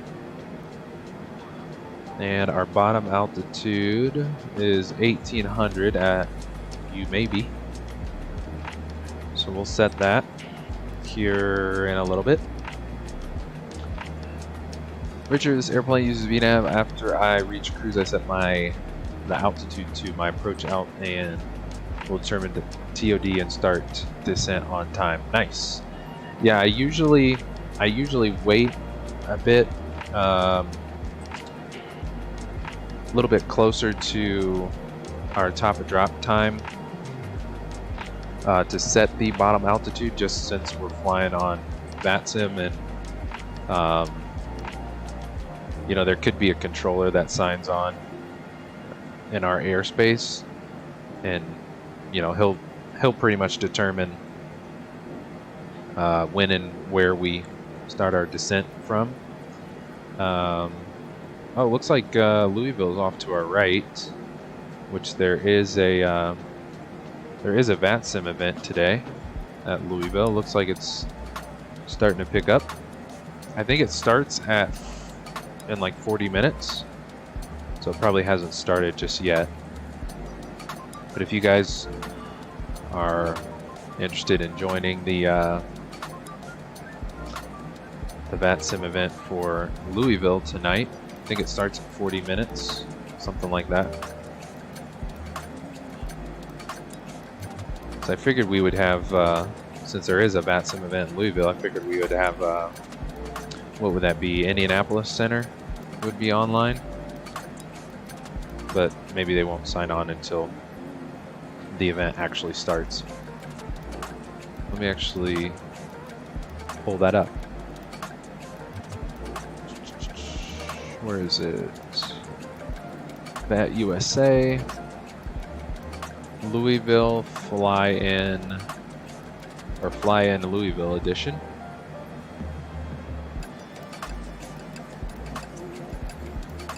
And our bottom altitude is 1800 at maybe. So we'll set that here in a little bit. Richard, this airplane uses VNAV. After I reach cruise, I set the altitude to my approach alt and will determine the TOD and start descent on time. Nice. Yeah, I usually wait a bit, a little bit closer to our top of drop time to set the bottom altitude, just since we're flying on Vatsim, and you know, there could be a controller that signs on in our airspace, and you know, he'll pretty much determine when and where we start our descent from. Oh, it looks like Louisville is off to our right, which there is a Vatsim event today at Louisville. Looks like it's starting to pick up. I think it starts in like 40 minutes, so it probably hasn't started just yet. But if you guys are interested in joining the the Vatsim event for Louisville tonight. I think it starts in 40 minutes, something like that. So I figured we would have, since there is a Vatsim event in Louisville, I figured we would have, what would that be? Indianapolis Center would be online. But maybe they won't sign on until the event actually starts. Let me actually pull that up. Where is it? That USA, Louisville, fly in Louisville edition.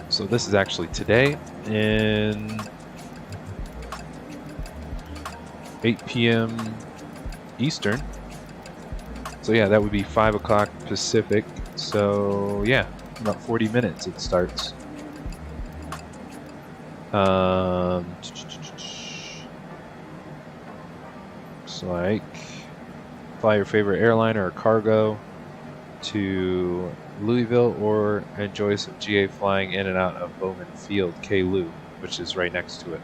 So this is actually today in 8 p.m. Eastern. So yeah, that would be 5 o'clock Pacific. So yeah, about 40 minutes it starts. It's like fly your favorite airline or cargo to Louisville, or enjoy some GA flying in and out of Bowman Field, KLOU, which is right next to it.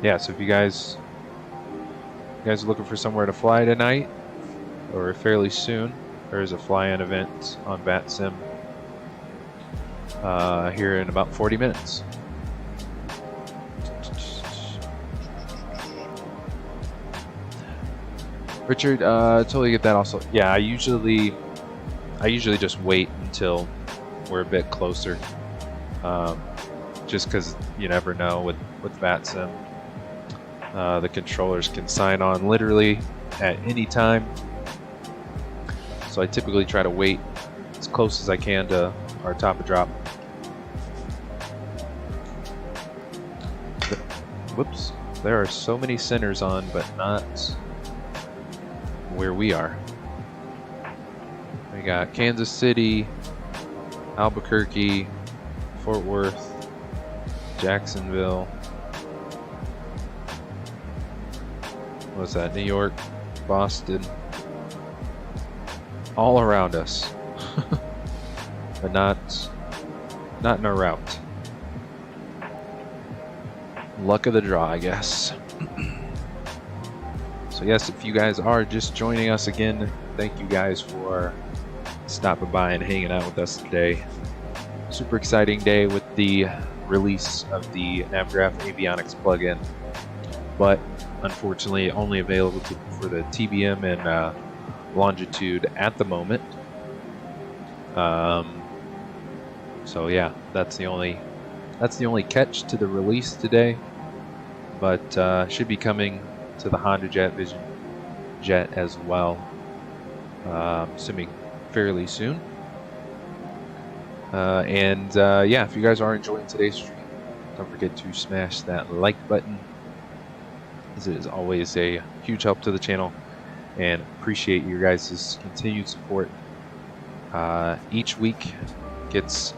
Yeah, so if you guys are looking for somewhere to fly tonight, or fairly soon, there is a fly-in event on Vatsim here in about 40 minutes. Richard, totally get that also. Yeah, I usually just wait until we're a bit closer, just because you never know with Vatsim. The controllers can sign on literally at any time, so I typically try to wait as close as I can to our top of drop. Whoops, there are so many centers on, but not where we are. We got Kansas City, Albuquerque, Fort Worth, Jacksonville. What's that? New York, Boston. All around us. But not in a route. Luck of the draw, I guess. So yes, if you guys are just joining us again, thank you guys for stopping by and hanging out with us today. Super exciting day with the release of the Navigraph avionics plugin, but unfortunately only available for the TBM and Longitude at the moment. So yeah, that's the only catch to the release today, but should be coming to the Honda Jet Vision Jet as well, assuming fairly soon. Yeah, if you guys are enjoying today's stream, don't forget to smash that like button, as it is always a huge help to the channel, and appreciate your guys' continued support. Each week gets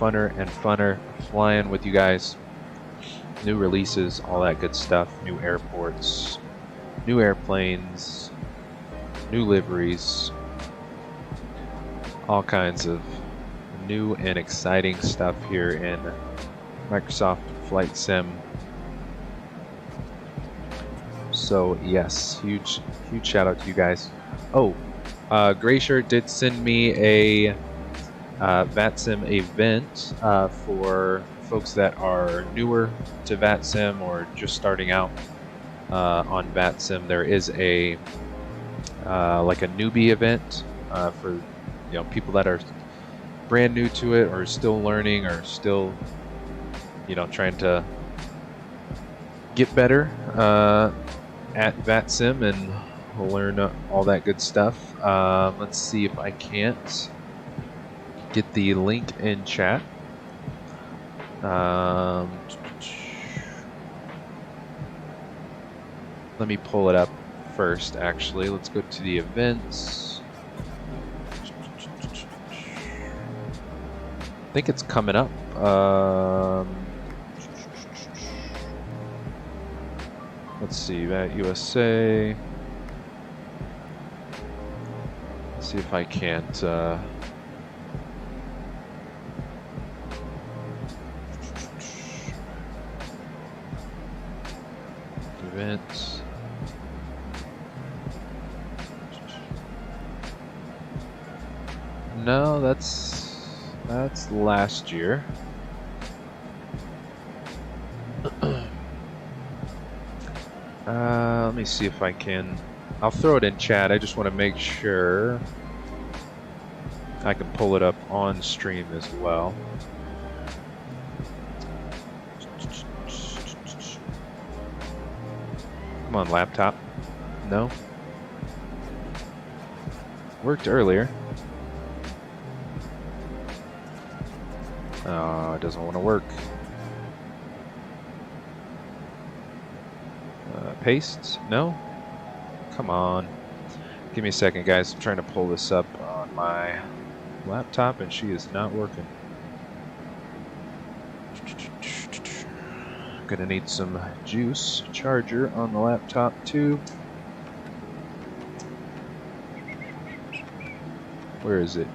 funner and funner flying with you guys. New releases, all that good stuff, new airports, new airplanes, new liveries, all kinds of new and exciting stuff here in Microsoft Flight Sim. So yes, huge shout out to you guys. Oh, Grayshirt did send me a Vatsim event for folks that are newer to Vatsim or just starting out on Vatsim. There is a like a newbie event for people that are brand new to it or still learning or still trying to get better at Vatsim and learn all that good stuff. Let's see if I can't get the link in chat. Let me pull it up first, actually. Let's go to the events. I think it's coming up. Let's see, that USA. see if I can't events. No, that's last year. Let me see if I can. I'll throw it in chat. I just want to make sure I can pull it up on stream as well. Come on, laptop. No. Worked earlier. Oh, it doesn't want to work. Paste? No? Come on. Give me a second, guys. I'm trying to pull this up on my laptop and she is not working. Gonna need some juice charger on the laptop too. Where is it?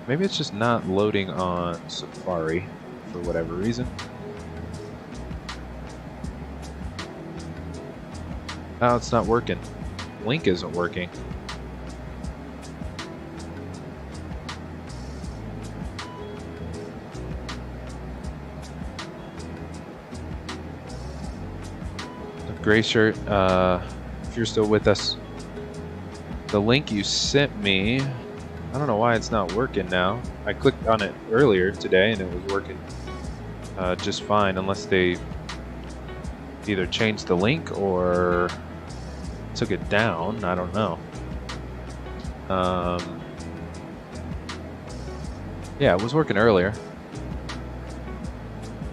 Maybe it's just not loading on Safari for whatever reason. Oh, it's not working. Link isn't working. Gray shirt, if you're still with us, the link you sent me, I don't know why it's not working now. I clicked on it earlier today and it was working just fine, unless they either changed the link or took it down. I don't know. Yeah, it was working earlier.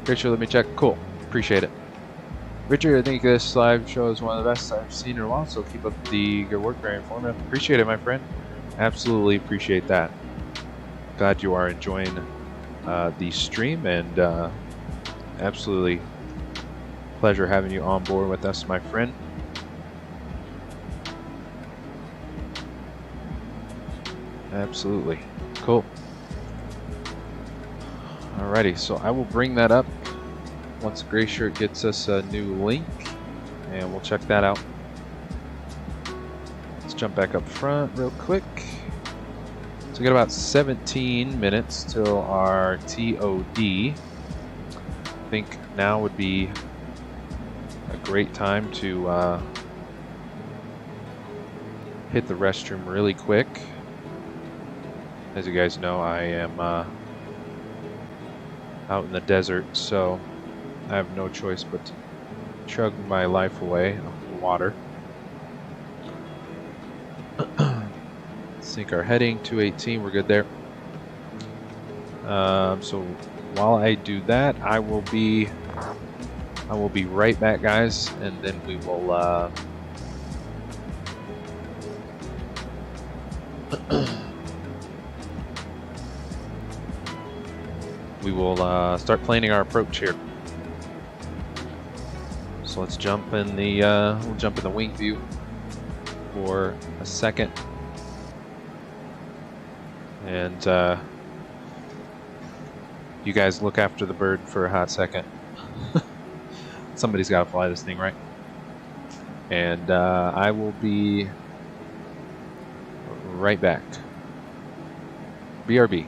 Great show, let me check. Cool, appreciate it. Richard, I think this live show is one of the best I've seen in a while, so keep up the good work, very informative. Appreciate it, my friend. Absolutely appreciate that. Glad you are enjoying the stream, and absolutely pleasure having you on board with us, my friend. Absolutely. Cool. Alrighty, so I will bring that up once Gray Shirt gets us a new link, and we'll check that out. Let's jump back up front real quick. So we got about 17 minutes till our TOD. I think now would be a great time to hit the restroom really quick. As you guys know, I am out in the desert, so I have no choice but to chug my life away of water. Sync our heading, 218, we're good there. So while I do that, I will be right back, guys, and then we will start planning our approach here. So let's jump in the we'll jump in the wing view for a second, and you guys look after the bird for a hot second. Somebody's got to fly this thing, right? And I will be right back. BRB.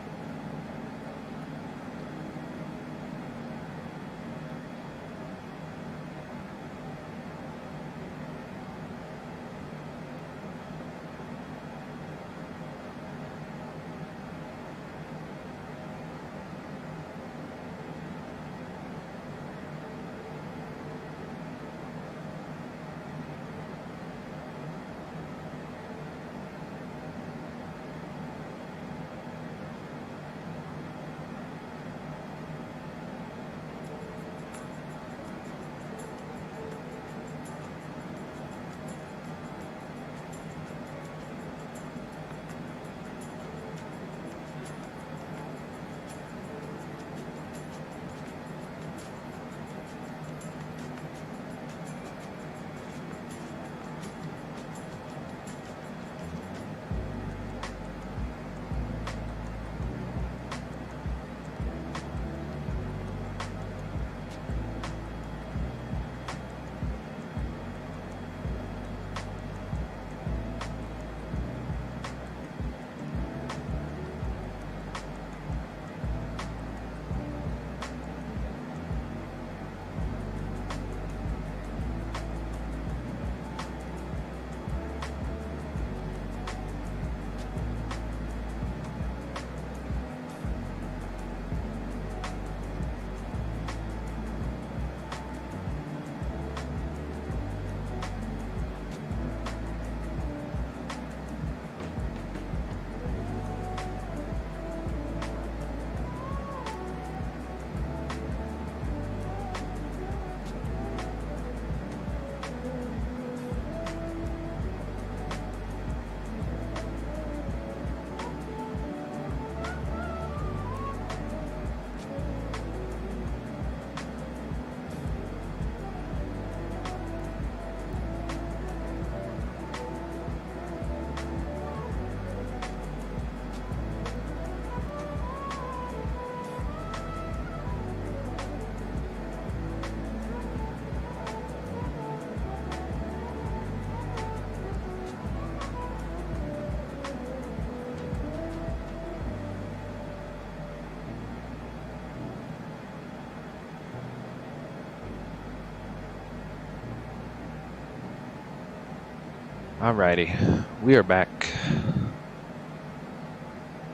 Alrighty, we are back.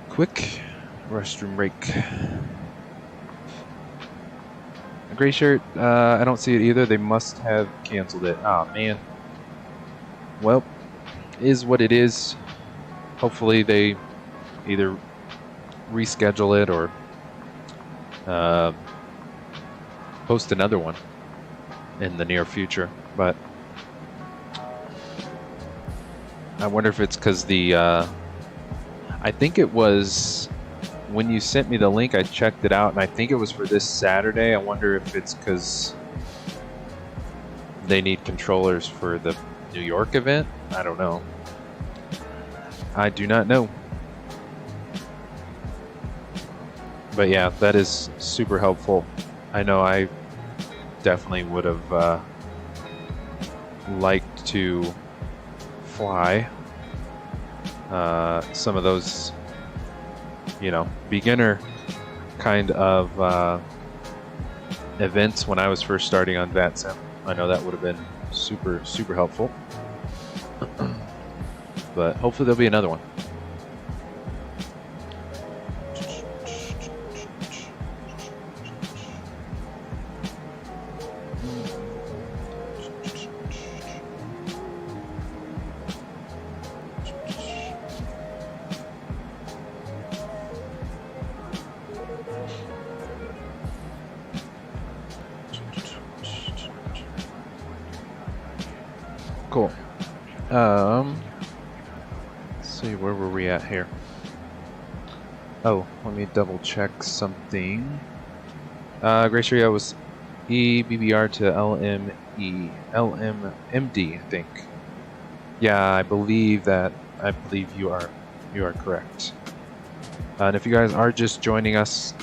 Quick restroom break. Gray shirt, I don't see it either. They must have canceled it. Oh man. Well, is what it is. Hopefully they either reschedule it or post another one in the near future. But I wonder if it's because the I think it was when you sent me the link, I checked it out and I think it was for this Saturday. I wonder if it's because they need controllers for the New York event. I don't know. I do not know. But yeah, that is super helpful. I know I definitely would have liked to fly some of those, you know, beginner kind of events when I was first starting on Vatsim. I know that would have been super, super helpful. But hopefully there'll be another one. Cool. Let's see, where were we at here? Oh, let me double check something. Ratio was EBBR to LMMD, I think. Yeah, I believe you are correct. And if you guys are just joining us,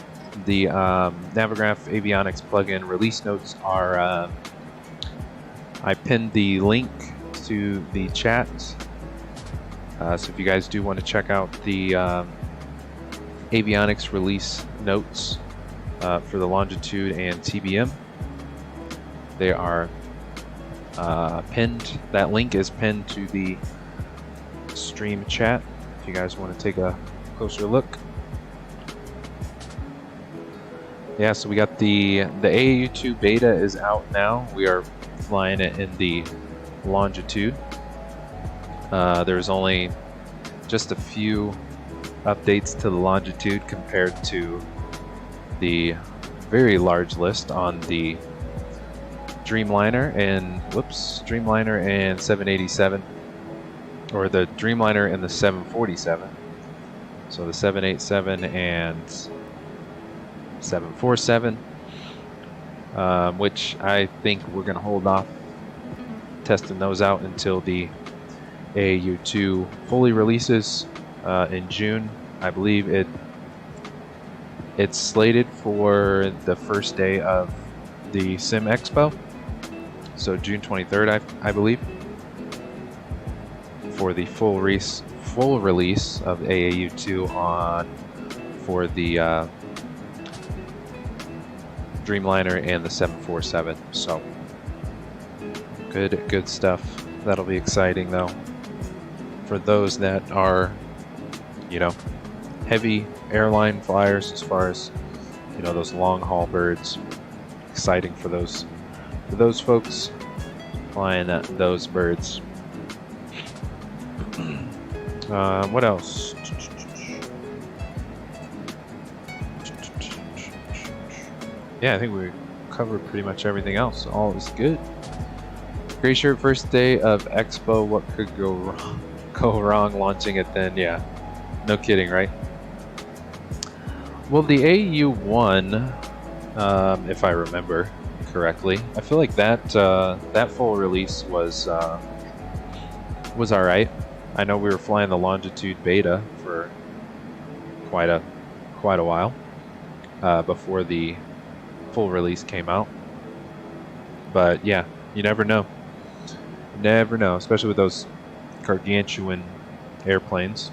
the Navigraph Avionics plugin release notes are. I pinned the link to the chat, so if you guys do want to check out the avionics release notes for the Longitude and TBM, they are pinned. That link is pinned to the stream chat if you guys want to take a closer look. Yeah, so we got the AAU2 Beta is out now. We are flying it in the Longitude. There's only just a few updates to the Longitude compared to the very large list on the Dreamliner and Dreamliner and 787, or the Dreamliner and the 747. So the 787 and 747, which I think we're going to hold off testing those out until the AAU2 fully releases in June. I believe it's slated for the first day of the Sim Expo, so June 23rd, I believe, for the full release of AAU2 for the Dreamliner and the 747. So good stuff. That'll be exciting though for those that are, you know, heavy airline flyers, as far as, you know, those long haul birds. Exciting for those folks flying those birds. What else? Yeah, I think we covered pretty much everything else. All is good. Gray shirt, first day of Expo. What could go wrong launching it then? Yeah, no kidding, right? Well, the AAU1, if I remember correctly, I feel like that full release was all right. I know we were flying the Longitude Beta for quite a while before the full release came out. But yeah, you never know. Never know, especially with those gargantuan airplanes,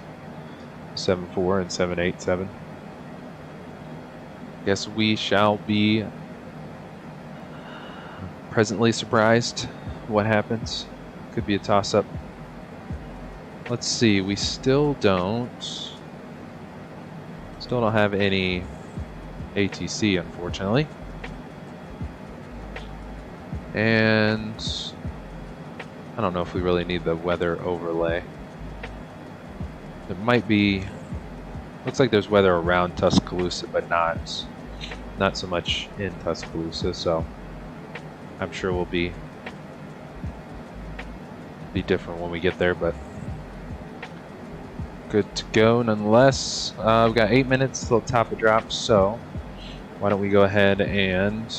7.4 and 787. Guess we shall be presently surprised what happens. Could be a toss-up let's see, we still don't have any ATC, unfortunately. And I don't know if we really need the weather overlay. It might be, looks like there's weather around Tuscaloosa, but not so much in Tuscaloosa, so I'm sure we'll be different when we get there, but good to go nonetheless. We've got 8 minutes till top of drop, so why don't we go ahead and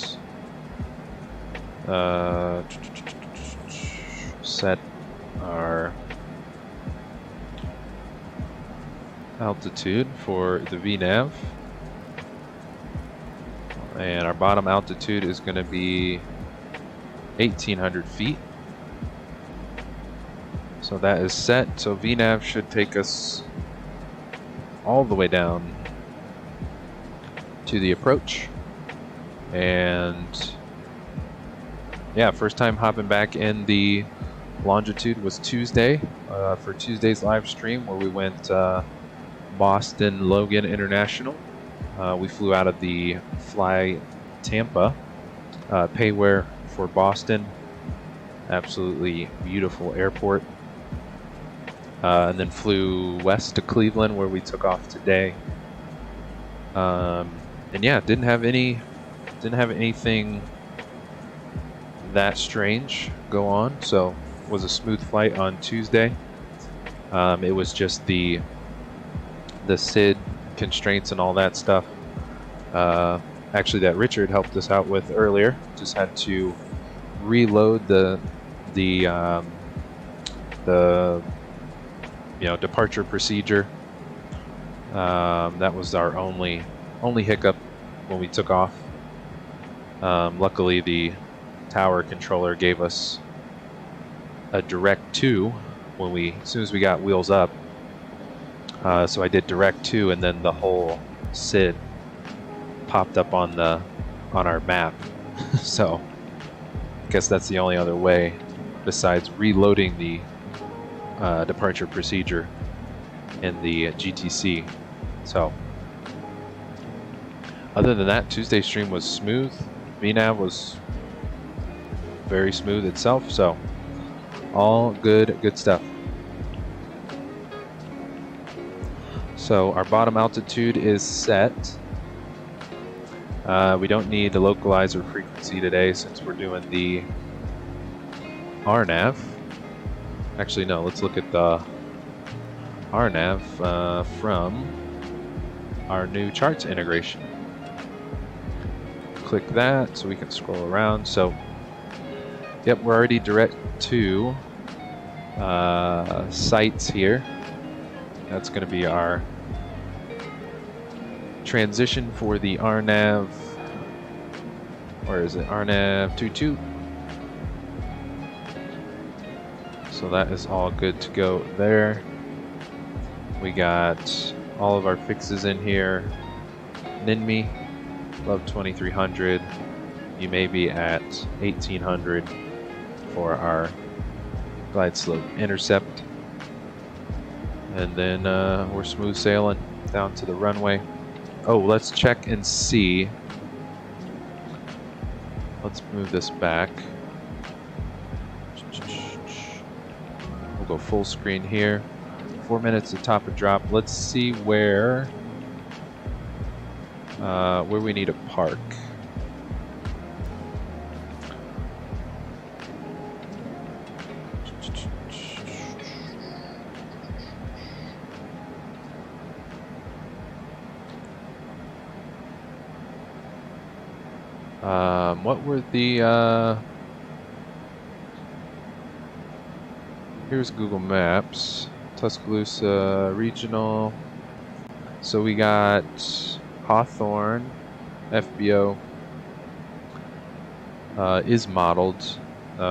set our altitude for the VNAV, and our bottom altitude is going to be 1,800 feet. So that is set. So VNAV should take us all the way down to the approach. And yeah, first time hopping back in the longitude was Tuesday for Tuesday's live stream, where we went Boston Logan International. We flew out of the Fly Tampa payware for Boston. Absolutely beautiful airport. And then flew west to Cleveland, where we took off today. And yeah, didn't have anything that strange go on, so it was a smooth flight on Tuesday. It was just the SID constraints and all that stuff. Actually, that Richard helped us out with earlier. Just had to reload the departure procedure. That was our only hiccup when we took off. Luckily, the tower controller gave us a direct 2 as soon as we got wheels up. So I did direct 2, and then the whole SID popped up on our map. So I guess that's the only other way besides reloading the departure procedure in the GTC. So other than that, Tuesday's stream was smooth. VNAV was very smooth itself, so all good stuff. So our bottom altitude is set. We don't need the localizer frequency today since we're doing the RNAV. Actually, no, let's look at the RNAV from our new charts integration. Click that so we can scroll around. So, yep, we're already direct to sites here. That's going to be our transition for the RNAV. Where is it? RNAV 22. So that is all good to go there. We got all of our fixes in here. NINME, above 2300. You may be at 1800 for our glide slope intercept. And then we're smooth sailing down to the runway. Oh, let's check and see. Let's move this back. We'll go full screen here. 4 minutes to top of drop. Let's see where we need to park. What were the here's Google Maps, Tuscaloosa Regional. So we got Hawthorne, FBO is modeled.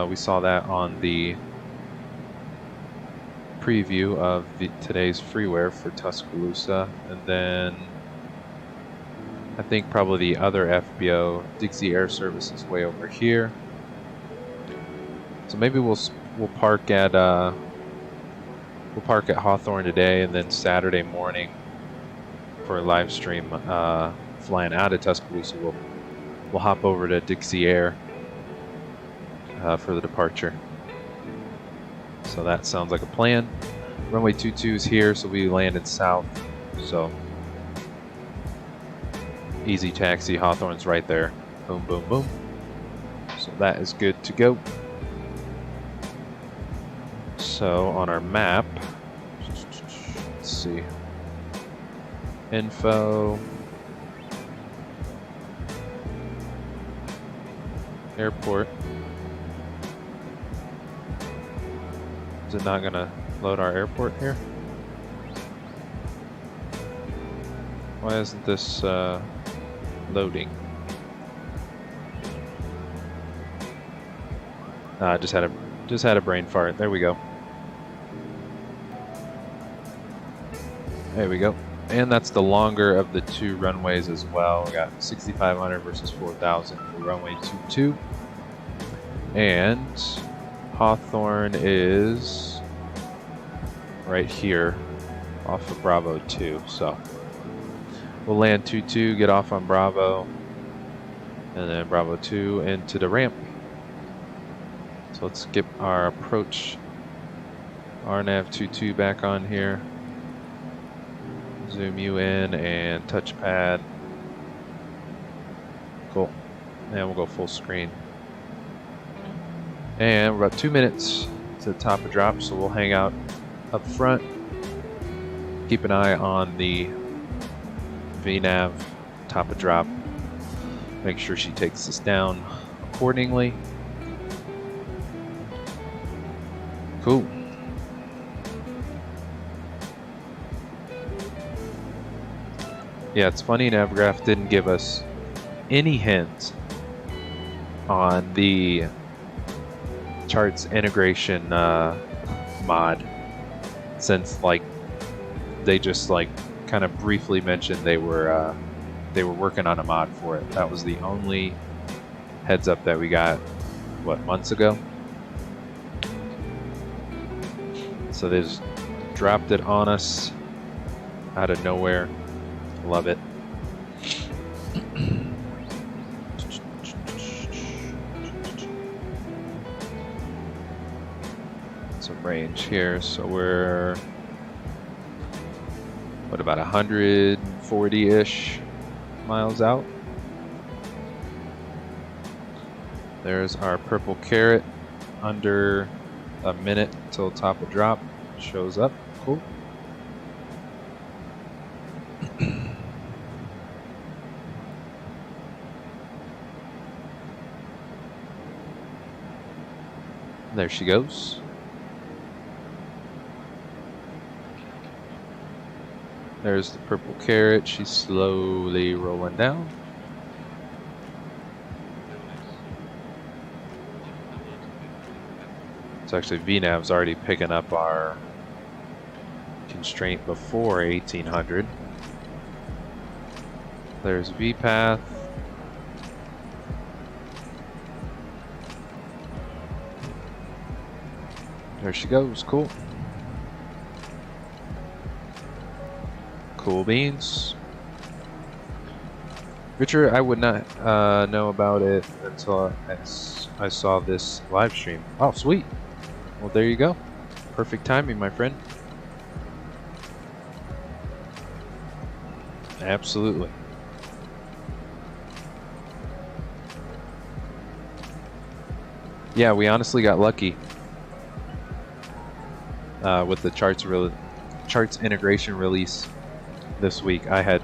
We saw that on the preview of today's freeware for Tuscaloosa, and then I think probably the other FBO, Dixie Air Service, is way over here. So maybe we'll park at we'll park at Hawthorne today, and then Saturday morning for a live stream flying out of Tuscaloosa, we'll hop over to Dixie Air for the departure. So that sounds like a plan. Runway 22 is here, so we landed south. So easy taxi. Hawthorne's right there. Boom, boom, boom. So that is good to go. So on our map, let's see. Info. Airport. Is it not gonna load our airport here? Why isn't this loading? I just had a brain fart. There we go. There we go. And that's the longer of the two runways as well. We got 6,500 versus 4,000 for runway 22. And Hawthorne is right here off of Bravo 2. So we'll land 2-2, get off on Bravo, and then Bravo 2 into the ramp. So let's get our approach RNAV 22 back on here. Zoom you in and touchpad. Cool. And we'll go full screen. And we're about 2 minutes to the top of drop, so we'll hang out up front. Keep an eye on the VNAV top of drop. Make sure she takes us down accordingly. Cool. Yeah, it's funny Navigraph didn't give us any hint on the charts integration mod, since like they just like kind of briefly mentioned they were working on a mod for it. That was the only heads up that we got, what, months ago? So they just dropped it on us out of nowhere. Love it. Some range here, so we're what, about 140-ish miles out. There's our purple carrot, under a minute till top of drop. Shows up. Cool. There she goes. There's the purple carrot. She's slowly rolling down. It's actually VNAV's already picking up our constraint before 1800. There's VPath. There she goes. Cool. Cool beans. Richard, I would not know about it until I saw this live stream. Oh, sweet. Well, there you go. Perfect timing, my friend. Absolutely. Yeah, we honestly got lucky with the charts integration release this week. I had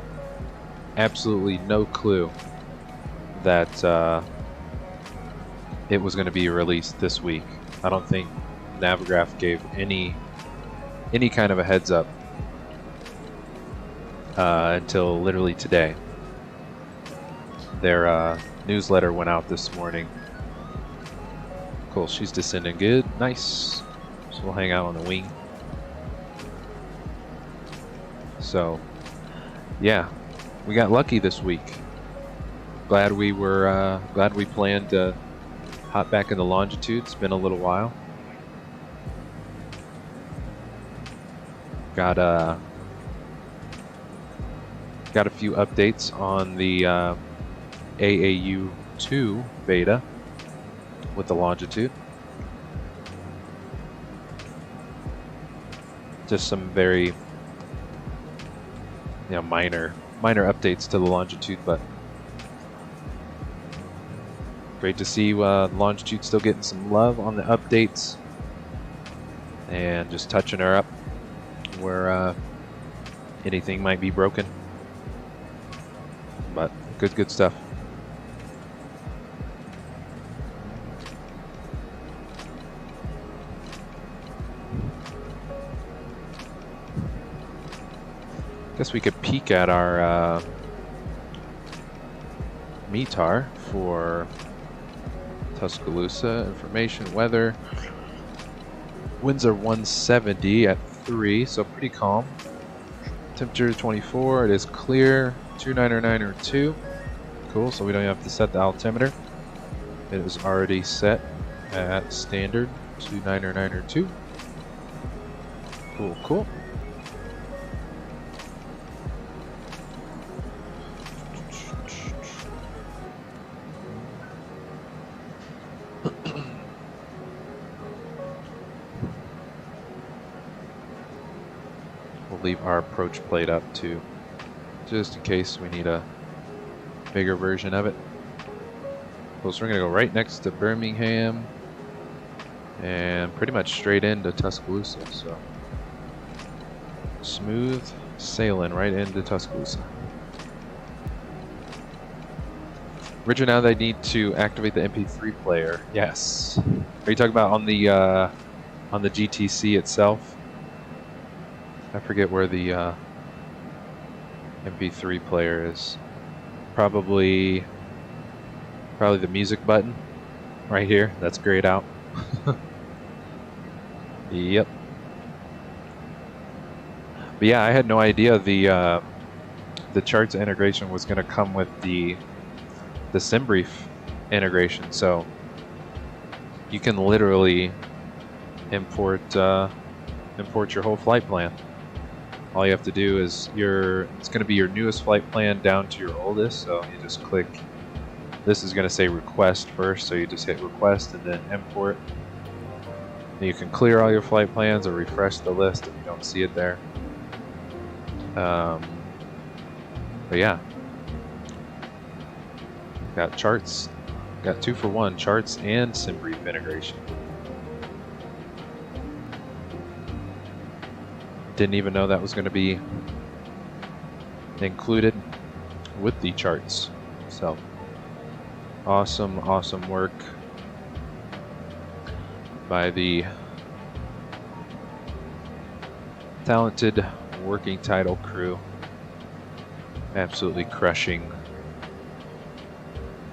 absolutely no clue that it was going to be released this week. I don't think Navigraph gave any kind of a heads up until literally today. Their newsletter went out this morning. Cool, she's descending good. Nice. So we'll hang out on the wing. So, yeah, we got lucky this week. Glad we planned to hop back in the Longitude. It's been a little while. got a few updates on the AAU2 Beta with the Longitude. Just some very minor updates to the Longitude, but great to see Longitude still getting some love on the updates and just touching her up where anything might be broken. But good stuff. Guess we could peek at our METAR for Tuscaloosa. Information, weather. Winds are 170 at 3, so pretty calm. Temperature 24, it is clear. 2992. Cool, so we don't have to set the altimeter. It is already set at standard 2992. Cool. We'll leave our approach plate up too, just in case we need a bigger version of it. Cool, so we're gonna go right next to Birmingham and pretty much straight into Tuscaloosa, so smooth sailing right into Tuscaloosa. Richard, now they need to activate the MP3 player. Yes. Are you talking about on the GTC itself? I forget where the MP3 player is. Probably the music button right here. That's grayed out. Yep. But yeah, I had no idea the charts integration was going to come with the SimBrief integration. So you can literally import your whole flight plan. All you have to do is it's going to be your newest flight plan down to your oldest. So you just click. This is going to say request first, so you just hit request and then import. And you can clear all your flight plans or refresh the list if you don't see it there. But yeah, got charts, got 2-for-1 charts and SimBrief integration. Didn't even know that was going to be included with the charts. So awesome work by the talented Working Title crew. Absolutely crushing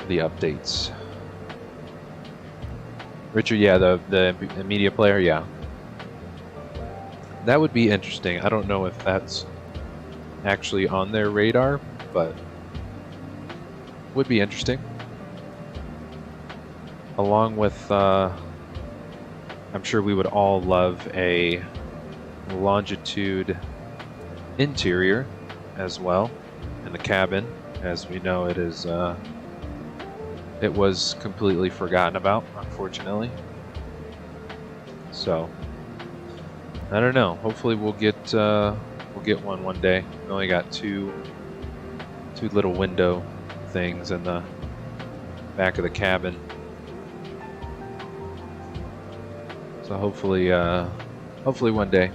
the updates. Richard, yeah, the media player, yeah. That would be interesting. I don't know if that's actually on their radar, but would be interesting. Along with, I'm sure we would all love a Longitude interior as well in the cabin. As we know, it was completely forgotten about, unfortunately. So I don't know. Hopefully we'll get one day. We only got two little window things in the back of the cabin. So hopefully one day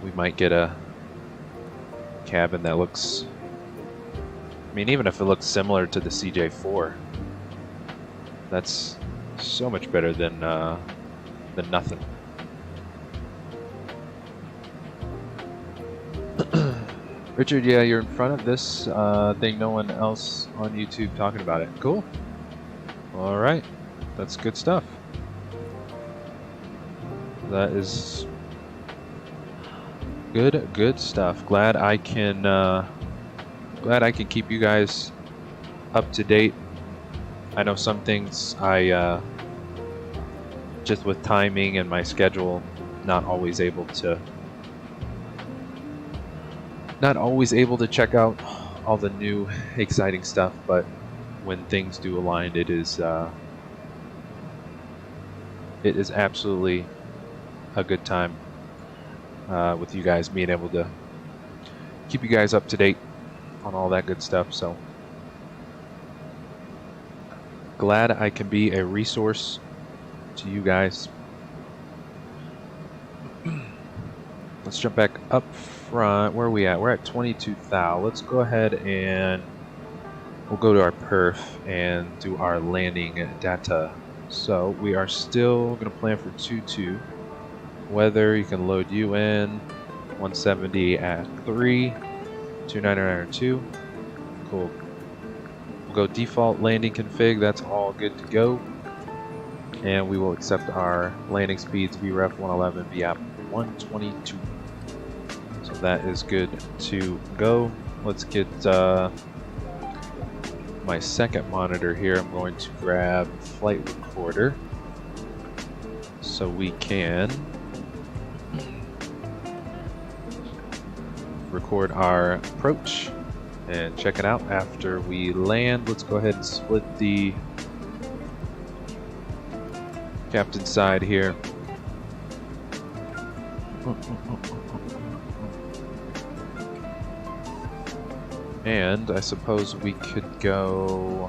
we might get a cabin that looks, I mean, even if it looks similar to the CJ4, that's so much better than nothing. Richard, yeah, you're in front of this thing. No one else on YouTube talking about it. Cool. All right, that's good stuff. That is good stuff. Glad I can keep you guys up to date. I know some things I just with timing and my schedule, not always able to Not always able to check out all the new exciting stuff, but when things do align, it is absolutely a good time with you guys, being able to keep you guys up to date on all that good stuff. So glad I can be a resource to you guys. Let's jump back up front. Where are we at? We're at 22 thou. Let's go ahead and we'll go to our perf and do our landing data. So we are still going to plan for 2-2. Weather, you can load you in 170 at 3, 29902. Cool. We'll go default landing config. That's all good to go. And we will accept our landing speeds, VREF 111, VAP 122. So that is good to go. Let's get my second monitor here. I'm going to grab flight recorder so we can record our approach and check it out after we land. Let's go ahead and split the captain side here. And I suppose we could go...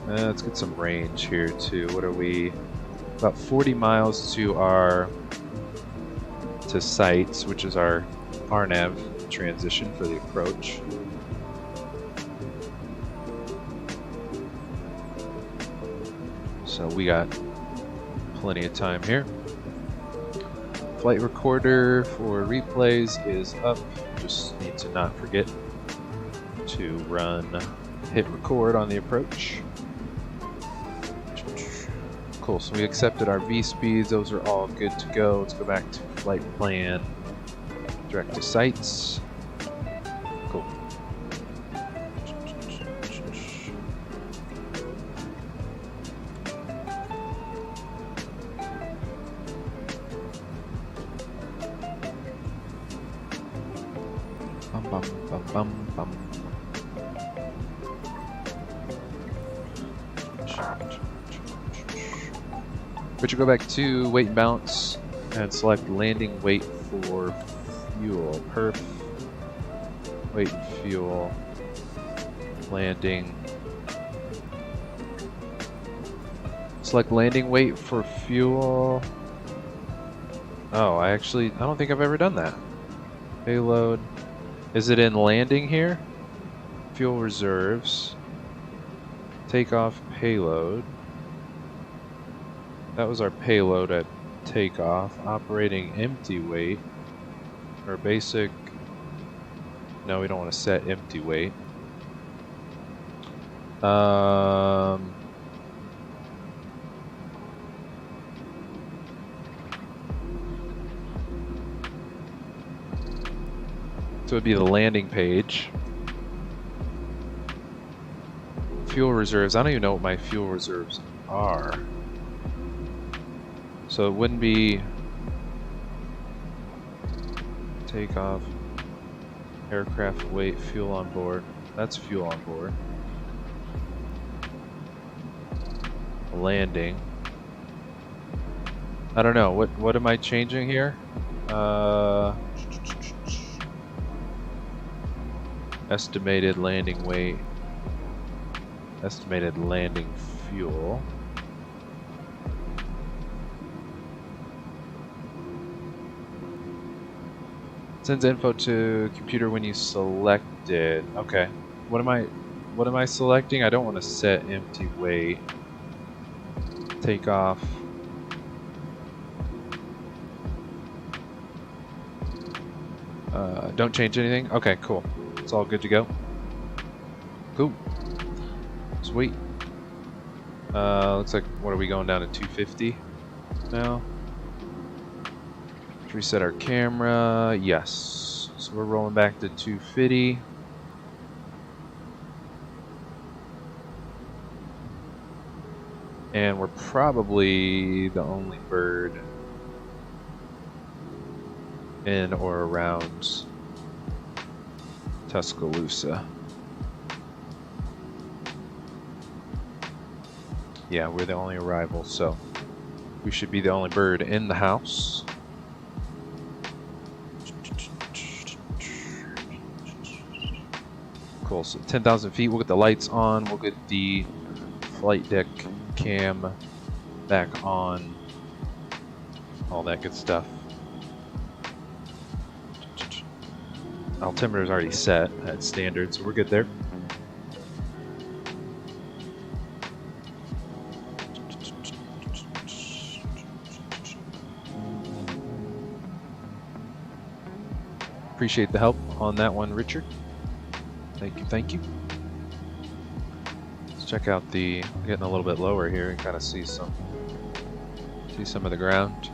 let's get some range here too. What are we? About 40 miles to sites, which is our RNAV transition for the approach. So we got plenty of time here. Flight recorder for replays is up. Just need to not forget to hit record on the approach. Cool, so we accepted our V speeds. Those are all good to go. Let's go back to flight plan, direct to sites. Cool. Bum, bum, bum, bum, bum. But you go back to weight and balance and select landing weight for fuel. Perf, weight and fuel, landing. Select landing weight for fuel. Oh, I don't think I've ever done that. Payload. Is it in landing here? Fuel reserves. Takeoff payload. That was our payload at takeoff. Operating empty weight. Or basic. No, we don't want to set empty weight. So it would be the landing page. Fuel reserves. I don't even know what my fuel reserves are. So it wouldn't be takeoff, aircraft weight, fuel on board. That's fuel on board. Landing. I don't know. What am I changing here? Estimated landing weight. Estimated landing fuel. Sends info to computer when you select it. Okay. What am I selecting? I don't want to set empty weight. Takeoff. Don't change anything? Okay, cool. It's all good to go. Cool. Sweet. Looks like, what are we going down to 250 now? Let's reset our camera. Yes. So we're rolling back to 250. And we're probably the only bird in or around Tuscaloosa. Yeah, we're the only arrival, so we should be the only bird in the house. Cool, so 10,000 feet, we'll get the lights on, we'll get the flight deck cam back on, all that good stuff. Altimeter is already set at standard, so we're good there. Appreciate the help on that one, Richard. Thank you, thank you. Let's check out the, getting a little bit lower here and kind of see some of the ground.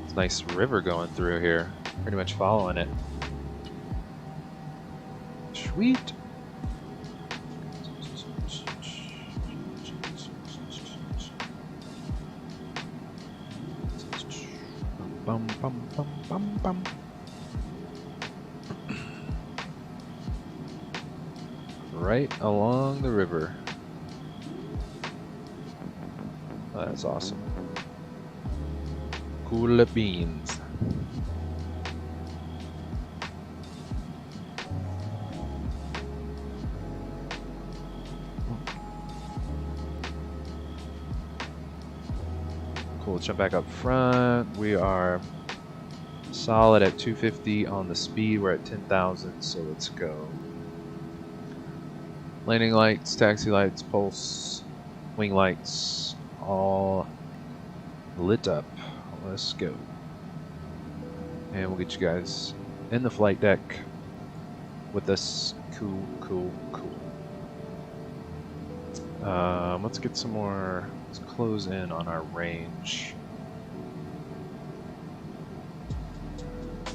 It's a nice river going through here. Pretty much following it. Sweet. Bum, bum, bum, bum, bum. Right along the river. Oh, that's awesome. Cool beans. Cool, let's jump back up front. We are solid at 250 on the speed. We're at 10,000, so let's go. Landing lights, taxi lights, pulse, wing lights, all lit up. Let's go. And we'll get you guys in the flight deck with us. Cool, cool, cool. Let's get some more, let's close in on our range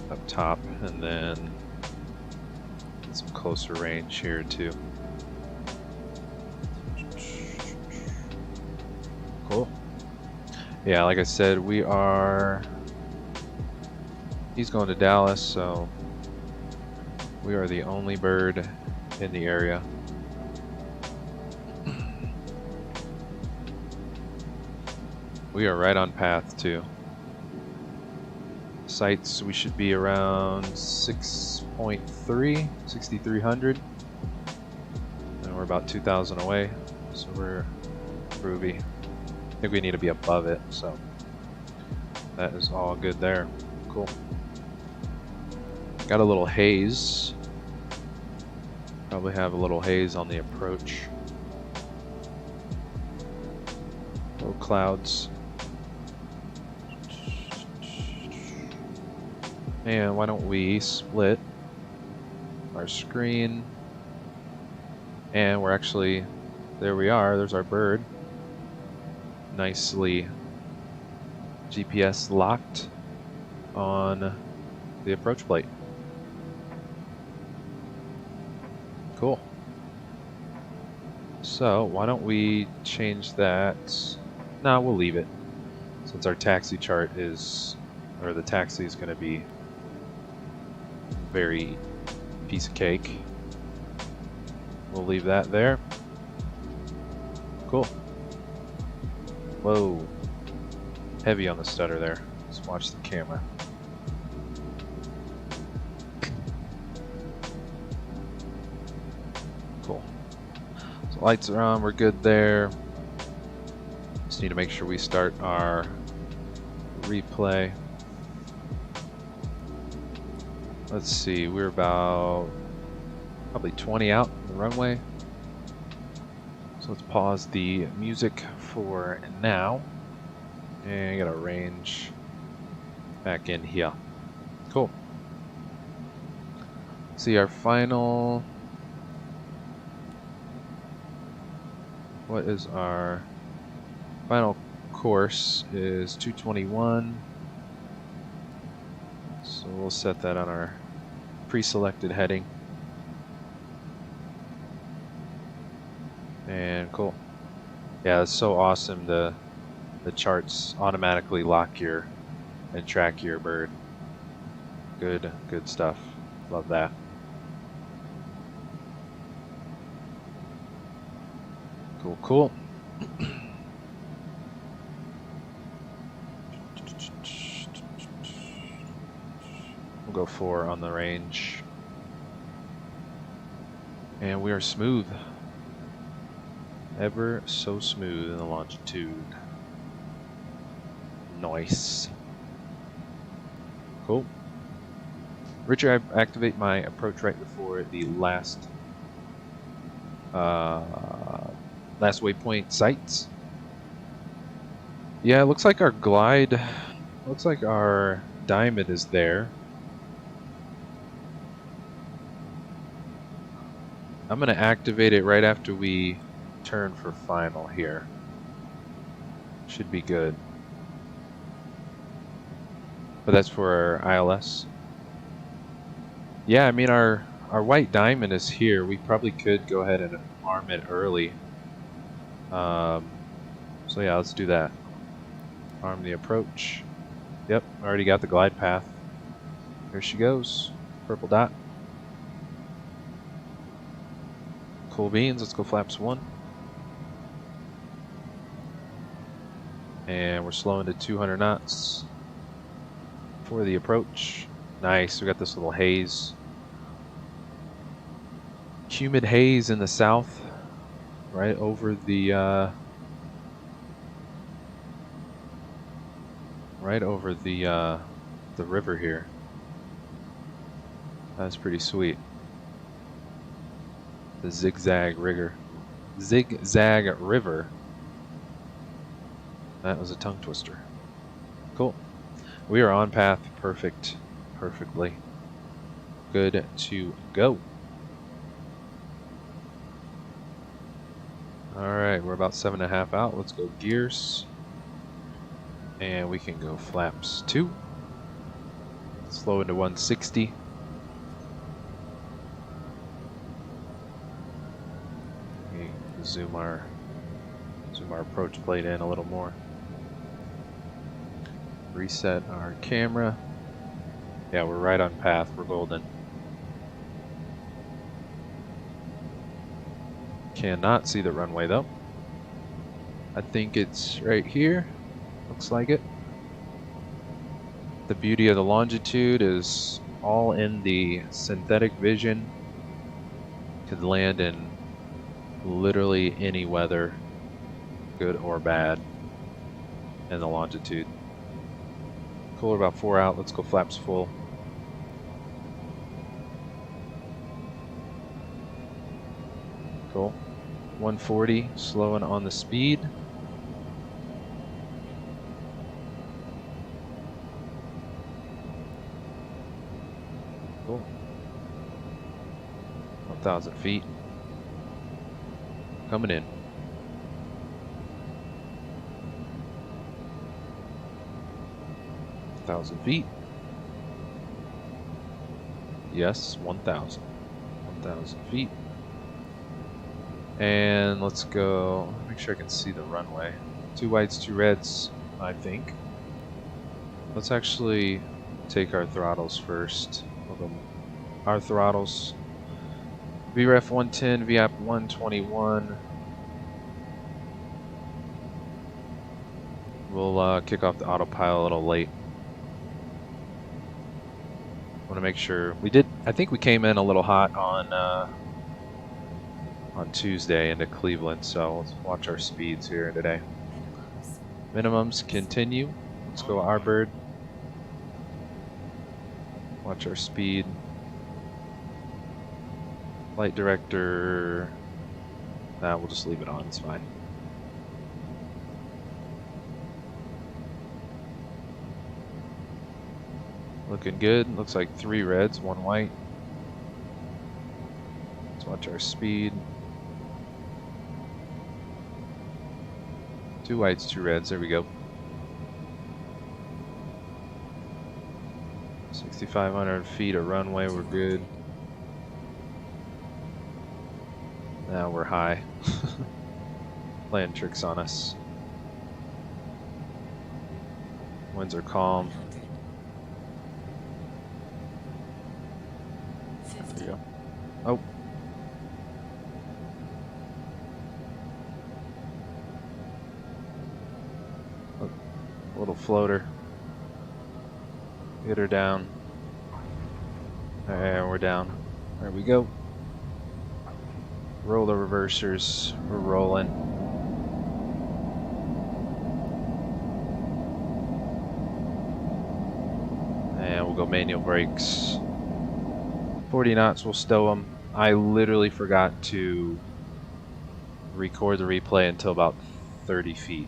up top, and then get some closer range here too. Cool. Yeah, like I said, we are, he's going to Dallas, so we are the only bird in the area. We are right on path too. Sights, we should be around 6.3, 6,300. And we're about 2,000 away, so we're groovy. I think we need to be above it, so that is all good there. Cool. Got a little haze. Probably have a little haze on the approach. Little clouds. And why don't we split our screen? And we're actually, there we are, there's our bird. Nicely GPS locked on the approach plate. Cool. So why don't we change that? No, we'll leave it. Since our taxi chart is, or the taxi is going to be very piece of cake. We'll leave that there. Cool. Whoa. Heavy on the stutter there. Let's watch the camera. Cool. So lights are on, we're good there. Just need to make sure we start our replay. Let's see, we're about probably 20 out on the runway. So let's pause the music for now and get our range back in here. Cool. See our final, what is our final course is 221. So we'll set that on our pre-selected heading. And cool. Yeah, it's so awesome. The charts automatically lock your and track your bird. Good stuff. Love that. Cool. We'll go 4 on the range. And we are smooth. Ever so smooth in the longitude. Nice. Cool. Richard, I activate my approach right before the last waypoint sights. Yeah, it looks like our glide, looks like our diamond is there. I'm going to activate it right after we turn for final here. Should be good. But that's for our ILS. Yeah, I mean our white diamond is here. We probably could go ahead and arm it early. So yeah, let's do that. Arm the approach. Yep, already got the glide path. Here she goes. Purple dot. Cool beans. Let's go flaps 1. And we're slowing to 200 knots for the approach. Nice. We got this little haze. Humid haze in the south, right over the the river here. That's pretty sweet. The zigzag river. That was a tongue twister. Cool. We are on path. Perfectly. Good to go. Alright, we're about 7.5 out. Let's go gears. And we can go flaps 2. Slow into 160. We zoom our approach plate in a little more. Reset our camera. Yeah, we're right on path. We're golden. Cannot see the runway though. I think it's right here. Looks like it. The beauty of the longitude is all in the synthetic vision. Could land in literally any weather, good or bad, in the longitude. Cool, we're about 4 out. Let's go flaps full. Cool. 140, slowing on the speed. Cool. 1,000 feet. Coming in. 1,000 feet. Yes, 1,000. 1,000 feet. And let's go, make sure I can see the runway. 2 whites, 2 reds, I think. Let's actually take our throttles first. Our throttles. VREF 110, VAP 121. We'll kick off the autopilot a little late. Want to make sure we did. I think we came in a little hot on Tuesday into Cleveland, so let's watch our speeds here today. Minimums continue. Let's go our bird. Watch our speed. Flight director. Nah, we'll just leave it on. It's fine. Looking good. Looks like 3 reds, 1 white. Let's watch our speed. 2 whites, 2 reds. There we go. 6,500 feet of runway. We're good. Now we're high. Playing tricks on us. Winds are calm. There you go. Oh. Oh. Little floater. Get her down. And we're down. There we go. Roll the reversers. We're rolling. And we'll go manual brakes. 40 knots, we'll stow them. I literally forgot to record the replay until about 30 feet.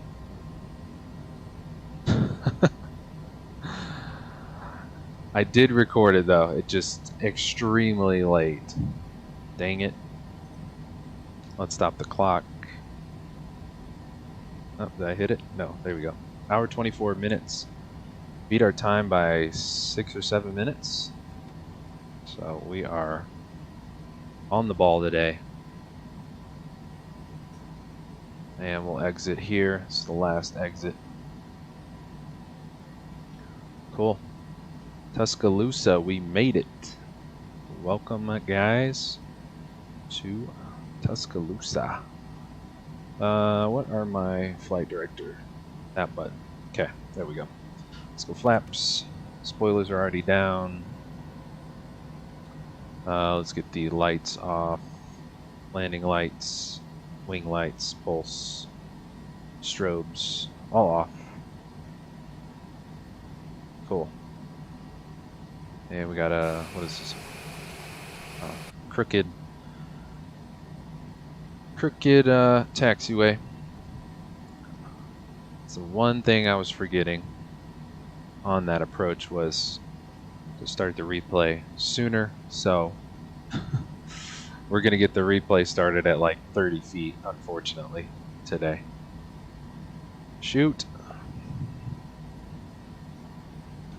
I did record it though, it just extremely late. Dang it. Let's stop the clock. Oh, did I hit it? No, there we go. Hour 24 minutes. Beat our time by 6 or 7 minutes. So we are on the ball today. And we'll exit here. It's the last exit. Cool. Tuscaloosa, we made it. Welcome, guys, to Tuscaloosa. What are my flight director? That button. Okay, there we go. Let's go flaps. Spoilers are already down. Let's get the lights off. Landing lights, wing lights, pulse, strobes, all off. Cool. And we got a, what is this? Crooked taxiway. So one thing I was forgetting on that approach was to start the replay sooner, so we're gonna get the replay started at like 30 feet, unfortunately, today. Shoot.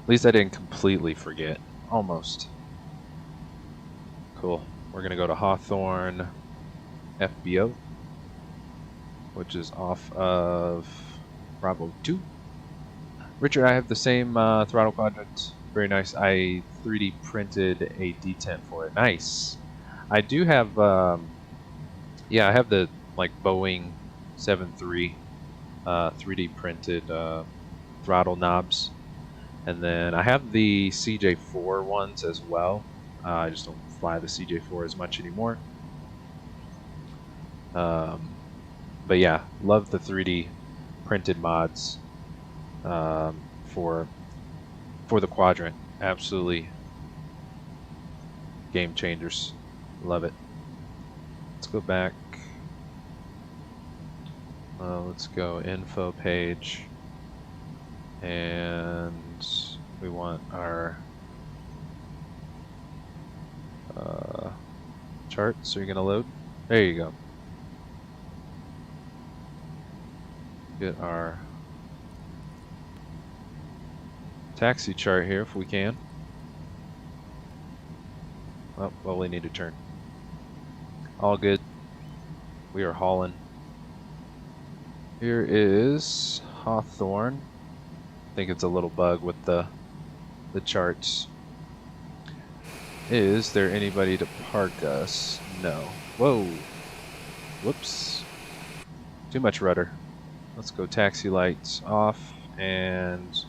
At least I didn't completely forget. Almost. Cool. We're gonna go to Hawthorne FBO, which is off of Bravo 2. Richard, I have the same throttle quadrant. Very nice. I 3D printed a D10 for it. Nice. I do have, yeah, I have the like Boeing 7.3 3D printed throttle knobs, and then I have the CJ4 ones as well. I just don't fly the CJ4 as much anymore. But yeah, love the 3D printed mods for the Quadrant. Absolutely game changers. Love it. Let's go back. Let's go info page, and we want our chart. So you're gonna load. There you go. Get our taxi chart here if we can. Oh, well, we need to turn. All good. We are hauling. Here is Hawthorne. I think it's a little bug with the charts. Is there anybody to park us? No. Whoa. Whoops. Too much rudder. Let's go taxi lights off, and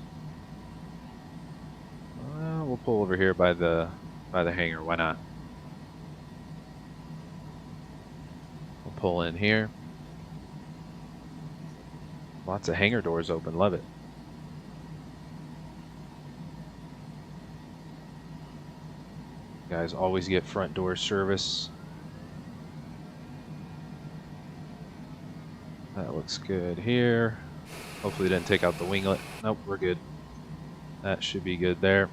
we'll pull over here by the hangar. Why not? We'll pull in here. Lots of hangar doors open. Love it. Guys always get front door service. That looks good here. Hopefully it didn't take out the winglet. Nope, we're good. That should be good there.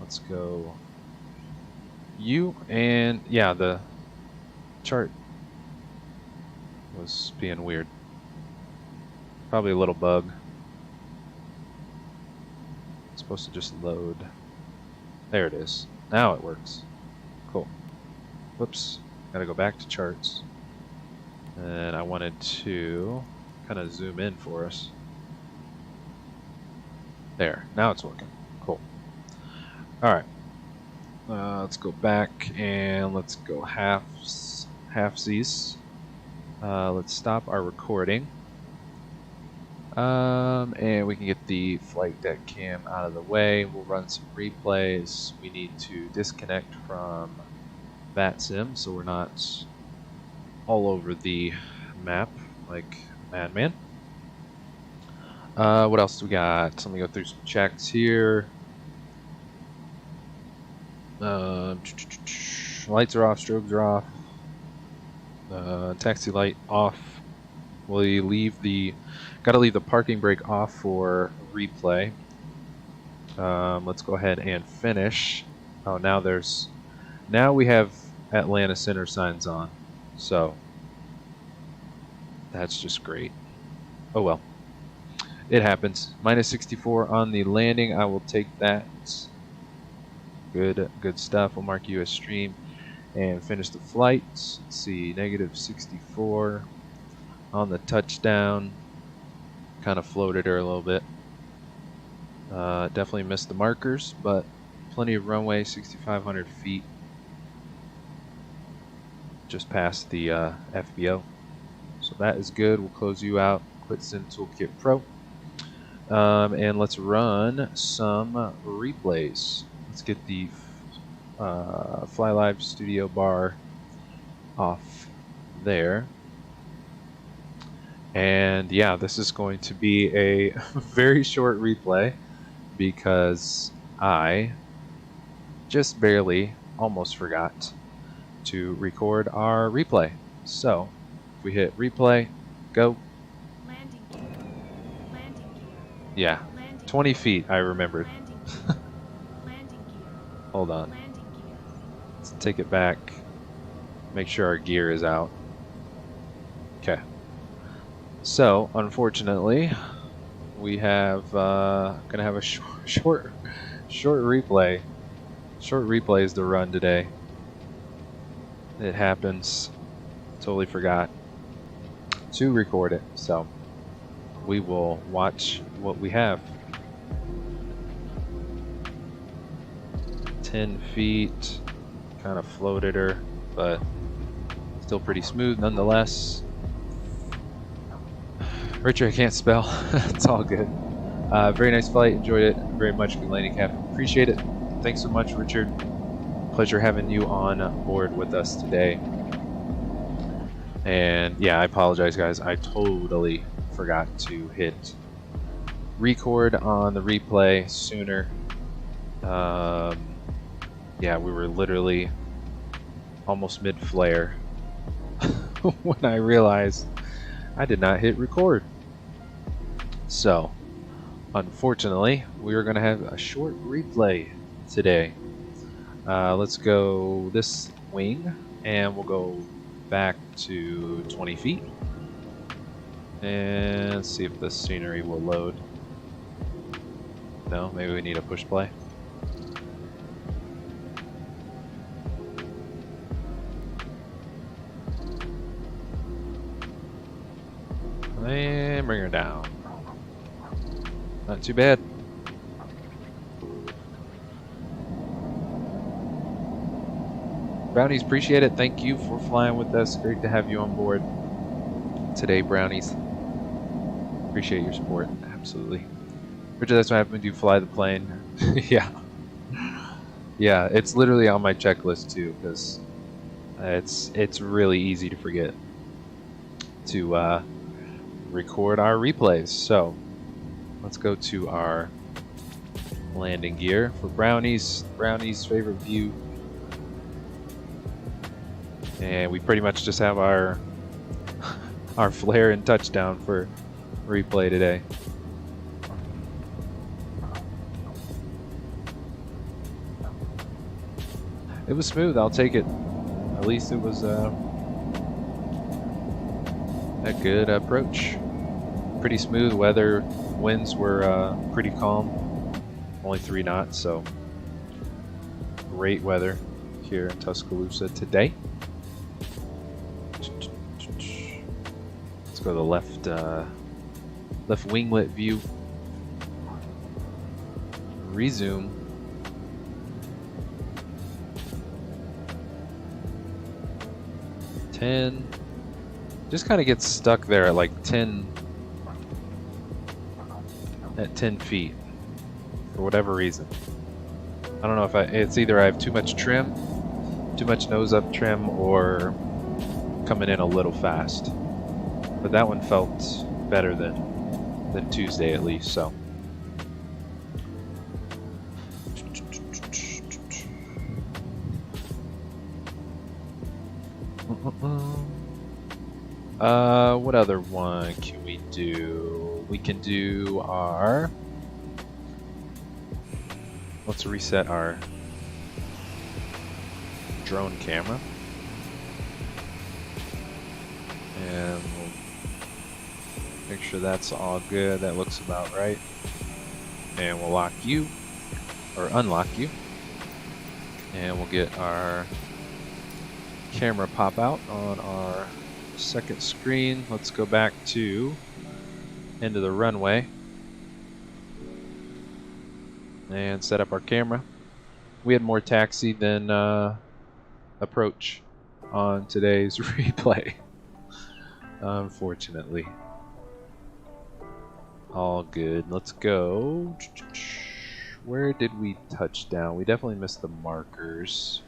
Let's go U, and yeah, the chart was being weird. Probably a little bug. It's supposed to just load. There it is. Now it works. Cool. Whoops. Gotta go back to charts. And I wanted to kind of zoom in for us. There, now it's working. Cool. All right. Let's go back and let's go halfsies. Let's stop our recording. And we can get the flight deck cam out of the way. We'll run some replays. We need to disconnect from Vatsim so we're not all over the map like Madman. What else do we got? Let me go through some checks here. Lights are off, strobes are off. Taxi light off. We gotta leave the parking brake off for replay. Let's go ahead and finish. Oh, now we have Atlanta Center signs on, so that's just great. Oh well, it happens. Minus 64 on the landing. I will take that. Good stuff. We'll mark you as stream and finish the flight. Let's see, negative 64 on the touchdown. Kind of floated her a little bit. Definitely missed the markers, but plenty of runway, 6,500 feet. Just past the FBO. So that is good. We'll close you out. Quit Sim Toolkit Pro. And let's run some replays. Let's get the Fly Live Studio bar off there. And yeah, this is going to be a very short replay because I just barely almost forgot to record our replay. So if we hit replay, go. Landing gear. Landing gear. Yeah, Landing 20 feet I remembered. Landing gear. Landing gear. Hold on. Landing gear. Let's take it back. Make sure our gear is out. Okay. So, unfortunately, we have gonna have a short replay. Short replays to run today. It happens. Totally forgot to record it. So, we will watch what we have. 10 feet. Kind of floated her, but still pretty smooth nonetheless. Richard, I can't spell. It's all good. Very nice flight. Enjoyed it very much. Good landing, Captain. Appreciate it. Thanks so much, Richard. Pleasure having you on board with us today. And yeah, I apologize, guys. I totally forgot to hit record on the replay sooner. Yeah, we were literally almost mid-flare when I realized I did not hit record. So, unfortunately, we are going to have a short replay today. Let's go this wing, and we'll go back to 20 feet. And see if the scenery will load. No, maybe we need a push play. And bring her down. Not too bad. Brownies, appreciate it. Thank you for flying with us. Great to have you on board today, Brownies. Appreciate your support. Absolutely. Richard, that's what happened when you fly the plane. Yeah. Yeah, it's literally on my checklist too, because it's really easy to forget to record our replays. So let's go to our landing gear for Brownie's favorite view, and we pretty much just have our flare and touchdown for replay today. It was smooth. I'll take it. At least it was a good approach. Pretty smooth weather. Winds were pretty calm. Only 3 knots, so great weather here in Tuscaloosa today. Let's go to the left, left winglet view. Resume. Just kind of gets stuck there at like 10 feet for whatever reason. I don't know if it's either I have too much trim, too much nose up trim, or coming in a little fast. But that one felt better than Tuesday at least, so. What other one can we do? We can do our... Let's reset our drone camera. And we'll make sure that's all good. That looks about right. And we'll lock you, or unlock you. And we'll get our camera pop out on our second screen. Let's go back to end of the runway and set up our camera. We had more taxi than approach on today's replay, unfortunately. All good. Let's go. Where did we touch down? We definitely missed the markers.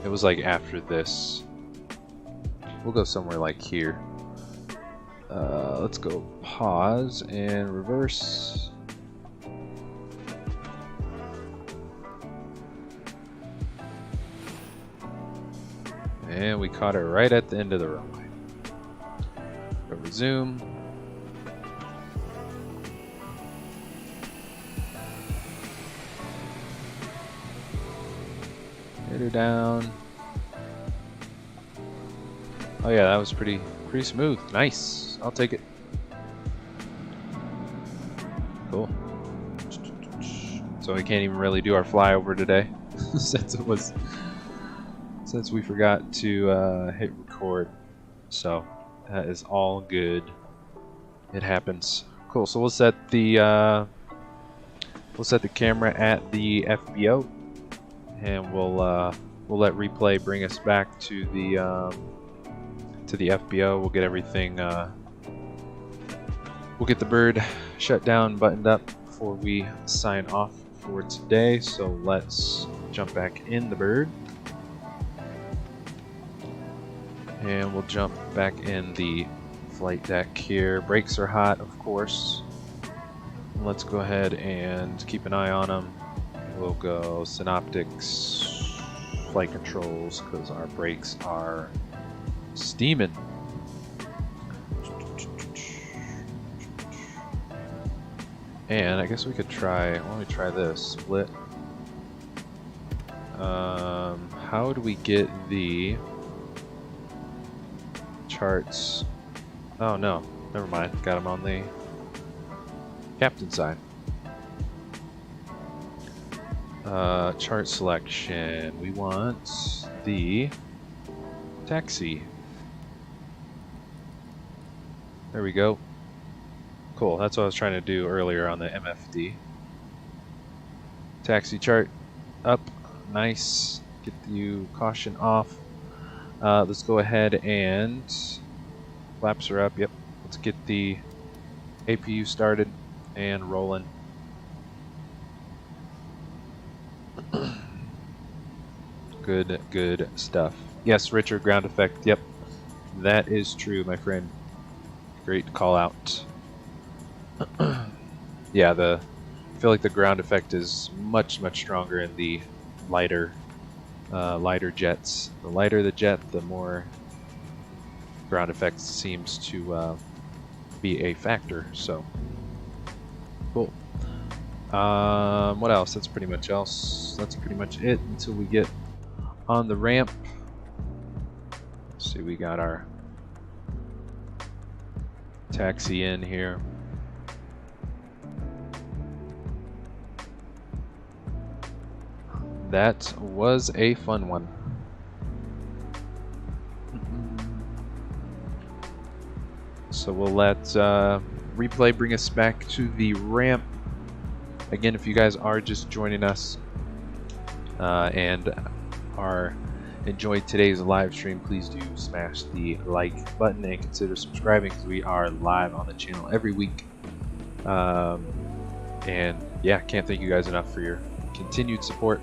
It was like after this. We'll go somewhere like here. Let's go pause and reverse. And we caught it right at the end of the runway. Go resume. Hit her down. Oh yeah, that was pretty smooth. Nice. I'll take it. Cool. So we can't even really do our flyover today since we forgot to hit record. So that is all good. It happens. Cool. So we'll set the camera at the FBO, and we'll let replay bring us back to the FBO. We'll get everything. We'll get the bird shut down, buttoned up before we sign off for today. So let's jump back in the bird, and we'll jump back in the flight deck here. Brakes are hot, of course. Let's go ahead and keep an eye on them. We'll go synoptics, flight controls, because our brakes are steaming. And I guess we could try, why don't we try this, split. How do we get the charts? Oh no, never mind, got them on the captain side. Chart selection, we want the taxi. There we go. Cool, that's what I was trying to do earlier on the MFD. Taxi chart up, nice. Get you caution off. Let's go ahead and flaps are up. Yep. Let's get the APU started and rolling. Good stuff. Yes, Richard, ground effect. Yep, that is true, my friend. Great call out. Yeah, I feel like the ground effect is much stronger in the lighter jets. The lighter the jet, the more ground effect seems to be a factor. So cool. What else? That's pretty much it until we get on the ramp. Let's see, we got our taxi in here. That was a fun one. So we'll let replay bring us back to the ramp. Again, if you guys are just joining us and are enjoyed today's live stream, please do smash the like button and consider subscribing, because we are live on the channel every week. And yeah, can't thank you guys enough for your continued support.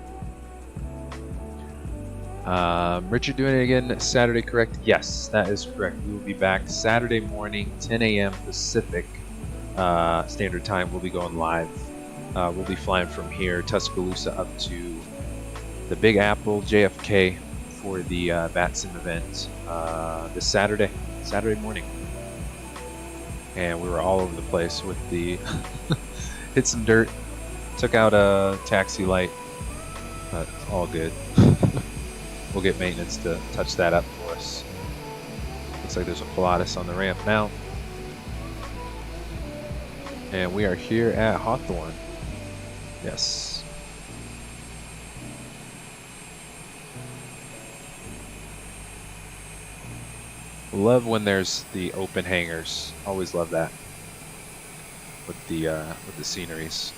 Richard, doing it again Saturday, correct? Yes, that is correct. We will be back Saturday morning, 10 a.m. Pacific Standard Time. We'll be going live. We'll be flying from here, Tuscaloosa, up to the Big Apple, JFK, for the Vatsim event this Saturday morning. And we were all over the place with the hit some dirt, took out a taxi light, but it's all good. We'll get maintenance to touch that up for us. Looks like there's a Pilatus on the ramp now. And we are here at Hawthorne. Yes. Love when there's the open hangars. Always love that. With the sceneries.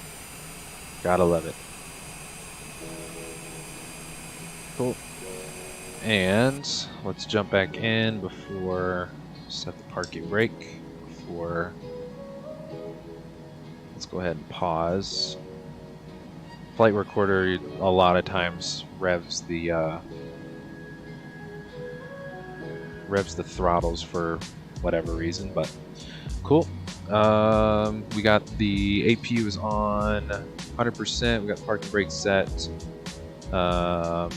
Gotta love it. Cool. And let's jump back in before set the parking brake. Before, let's go ahead and pause. Flight recorder a lot of times revs the throttles for whatever reason, but cool. We got the APU is on 100%. We got parking brake set.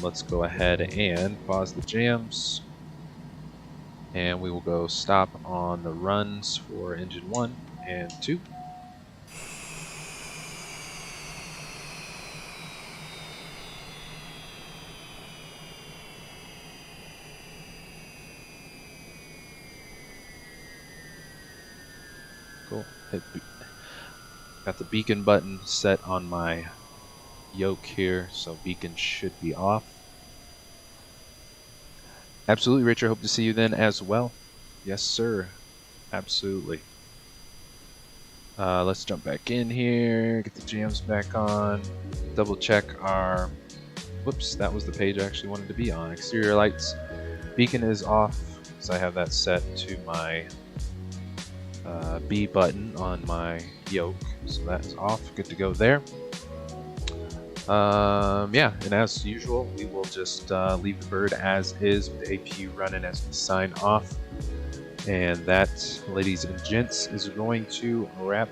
Let's go ahead and pause the jams, and we will go stop on the runs for engine 1 and 2. Cool. Got the beacon button set on my Yoke here, so beacon should be off. Absolutely, Richard. Hope to see you then as well. Yes, sir. Absolutely. Let's jump back in here, get the jams back on, double check our... Whoops, that was the page I actually wanted to be on. Exterior lights. Beacon is off, because I have that set to my B button on my Yoke, so that's off. Good to go there. Yeah, and as usual, we will just leave the bird as is with the APU running as we sign off. And that, ladies and gents, is going to wrap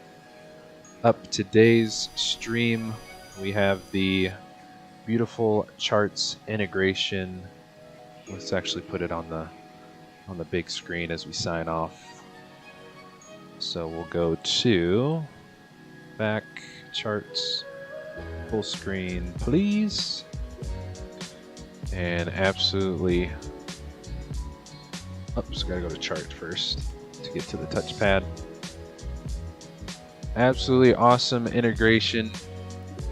up today's stream. We have the beautiful charts integration. Let's actually put it on the big screen as we sign off. So we'll go to back charts. Full screen, please. And absolutely, oops, gotta go to chart first to get to the touchpad. Absolutely awesome integration.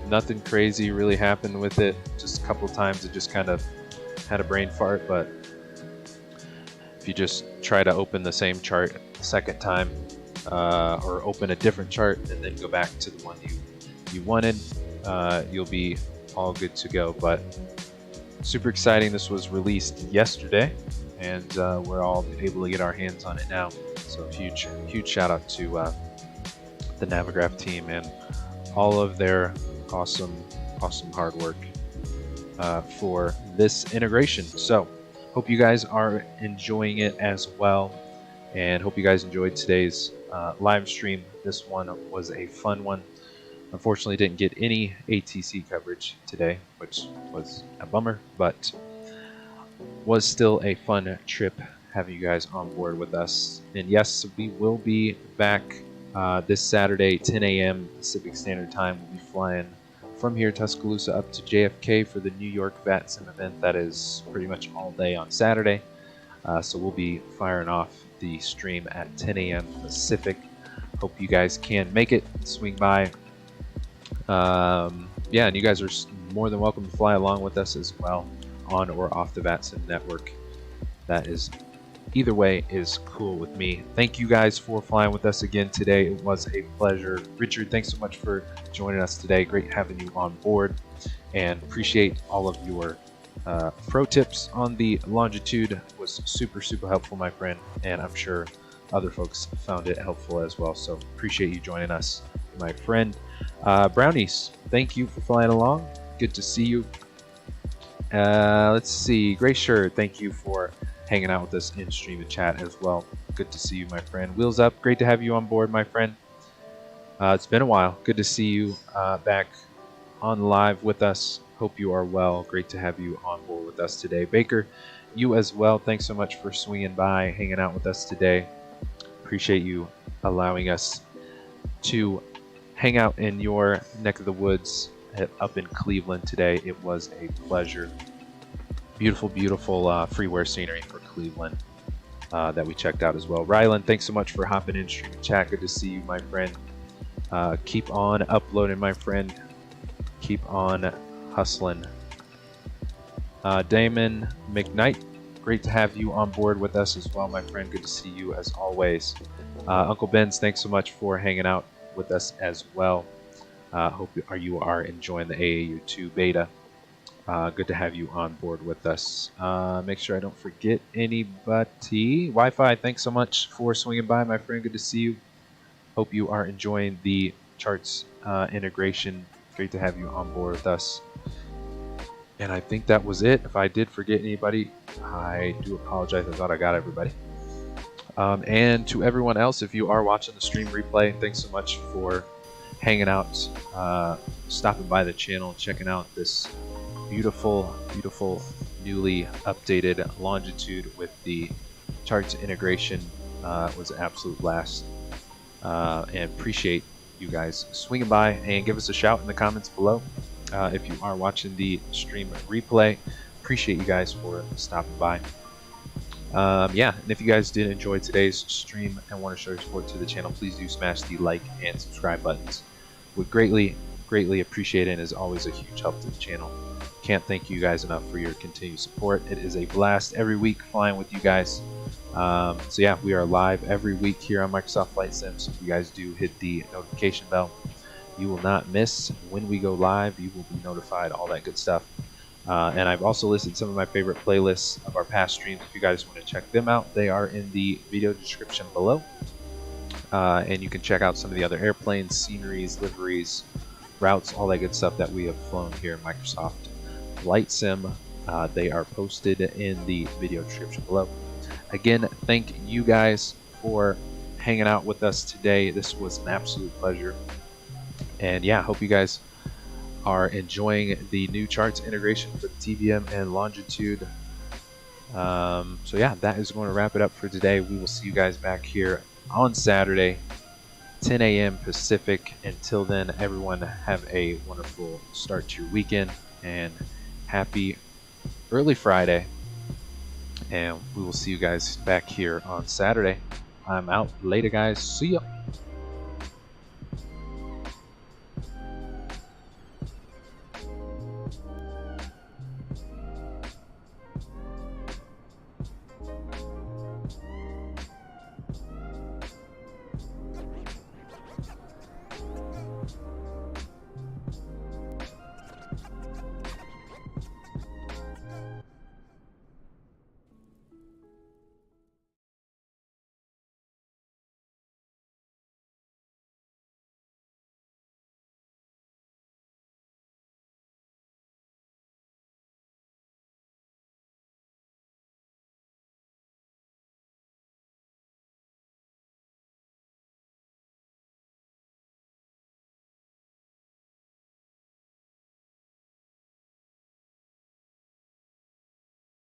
Nothing crazy really happened with it. Just a couple times it just kind of had a brain fart, but if you just try to open the same chart the second time, or open a different chart and then go back to the one you wanted, you'll be all good to go. But super exciting. This was released yesterday, and we're all able to get our hands on it now. So huge shout out to the Navigraph team and all of their awesome hard work for this integration. So hope you guys are enjoying it as well, and hope you guys enjoyed today's live stream. This one was a fun one. Unfortunately, didn't get any ATC coverage today, which was a bummer, but was still a fun trip having you guys on board with us. And yes, we will be back this Saturday, 10 a.m. Pacific Standard Time. We'll be flying from here, Tuscaloosa, up to JFK for the New York Vatsim event. That is pretty much all day on Saturday. So we'll be firing off the stream at 10 a.m. Pacific. Hope you guys can make it, swing by. Yeah, and you guys are more than welcome to fly along with us as well on or off the Vatsim network. That is Either way is cool with me. Thank you guys for flying with us again today. It was a pleasure. Richard, thanks so much for joining us today. Great having you on board, and appreciate all of your pro tips on the Longitude. It was super helpful, my friend, and I'm sure other folks found it helpful as well. So appreciate you joining us, my friend. Brownies, thank you for flying along. Good to see you. Let's see, Gray Shirt, thank you for hanging out with us in stream and chat as well. Good to see you, my friend. Wheels Up, great to have you on board, my friend. It's been a while. Good to see you back on live with us. Hope you are well. Great to have you on board with us today. Baker, you as well. Thanks so much for swinging by, hanging out with us today. Appreciate you allowing us to hang out in your neck of the woods up in Cleveland today. It was a pleasure. Beautiful freeware scenery for Cleveland that we checked out as well. Rylan, thanks so much for hopping in streaming chat. Good to see you, my friend. Keep on uploading, my friend. Keep on hustling. Damon McKnight, great to have you on board with us as well, my friend. Good to see you as always. Uncle Benz, thanks so much for hanging out with us as well. Hope you are enjoying the AAU2 Beta. Good to have you on board with us. Make sure I don't forget anybody. Wi-Fi, thanks so much for swinging by, my friend. Good to see you. Hope you are enjoying the charts integration. Great to have you on board with us. And I think that was it. If I did forget anybody, I do apologize. I thought I got everybody. And to everyone else, if you are watching the stream replay, thanks so much for hanging out, stopping by the channel, checking out this beautiful newly updated Longitude with the charts integration. It was an absolute blast, and appreciate you guys swinging by, and give us a shout in the comments below if you are watching the stream replay. Appreciate you guys for stopping by. Yeah, and if you guys did enjoy today's stream and want to show your support to the channel, please do smash the like and subscribe buttons. Would greatly appreciate it, and is always a huge help to the channel. Can't thank you guys enough for your continued support. It is a blast every week flying with you guys. So yeah, we are live every week here on Microsoft Flight Sim. So if you guys do hit the notification bell, you will not miss when we go live. You will be notified, all that good stuff. And I've also listed some of my favorite playlists of our past streams. If you guys want to check them out, they are in the video description below. And you can check out some of the other airplanes, sceneries, liveries, routes, all that good stuff that we have flown here in Microsoft Flight Sim. They are posted in the video description below. Again, thank you guys for hanging out with us today. This was an absolute pleasure. And yeah, hope you guys are enjoying the new charts integration for the TBM and Longitude. So yeah, that is going to wrap it up for today. We will see you guys back here on Saturday, 10 a.m. Pacific. Until then, everyone have a wonderful start to your weekend, and happy early Friday. And we will see you guys back here on Saturday. I'm out. Later, guys. See ya.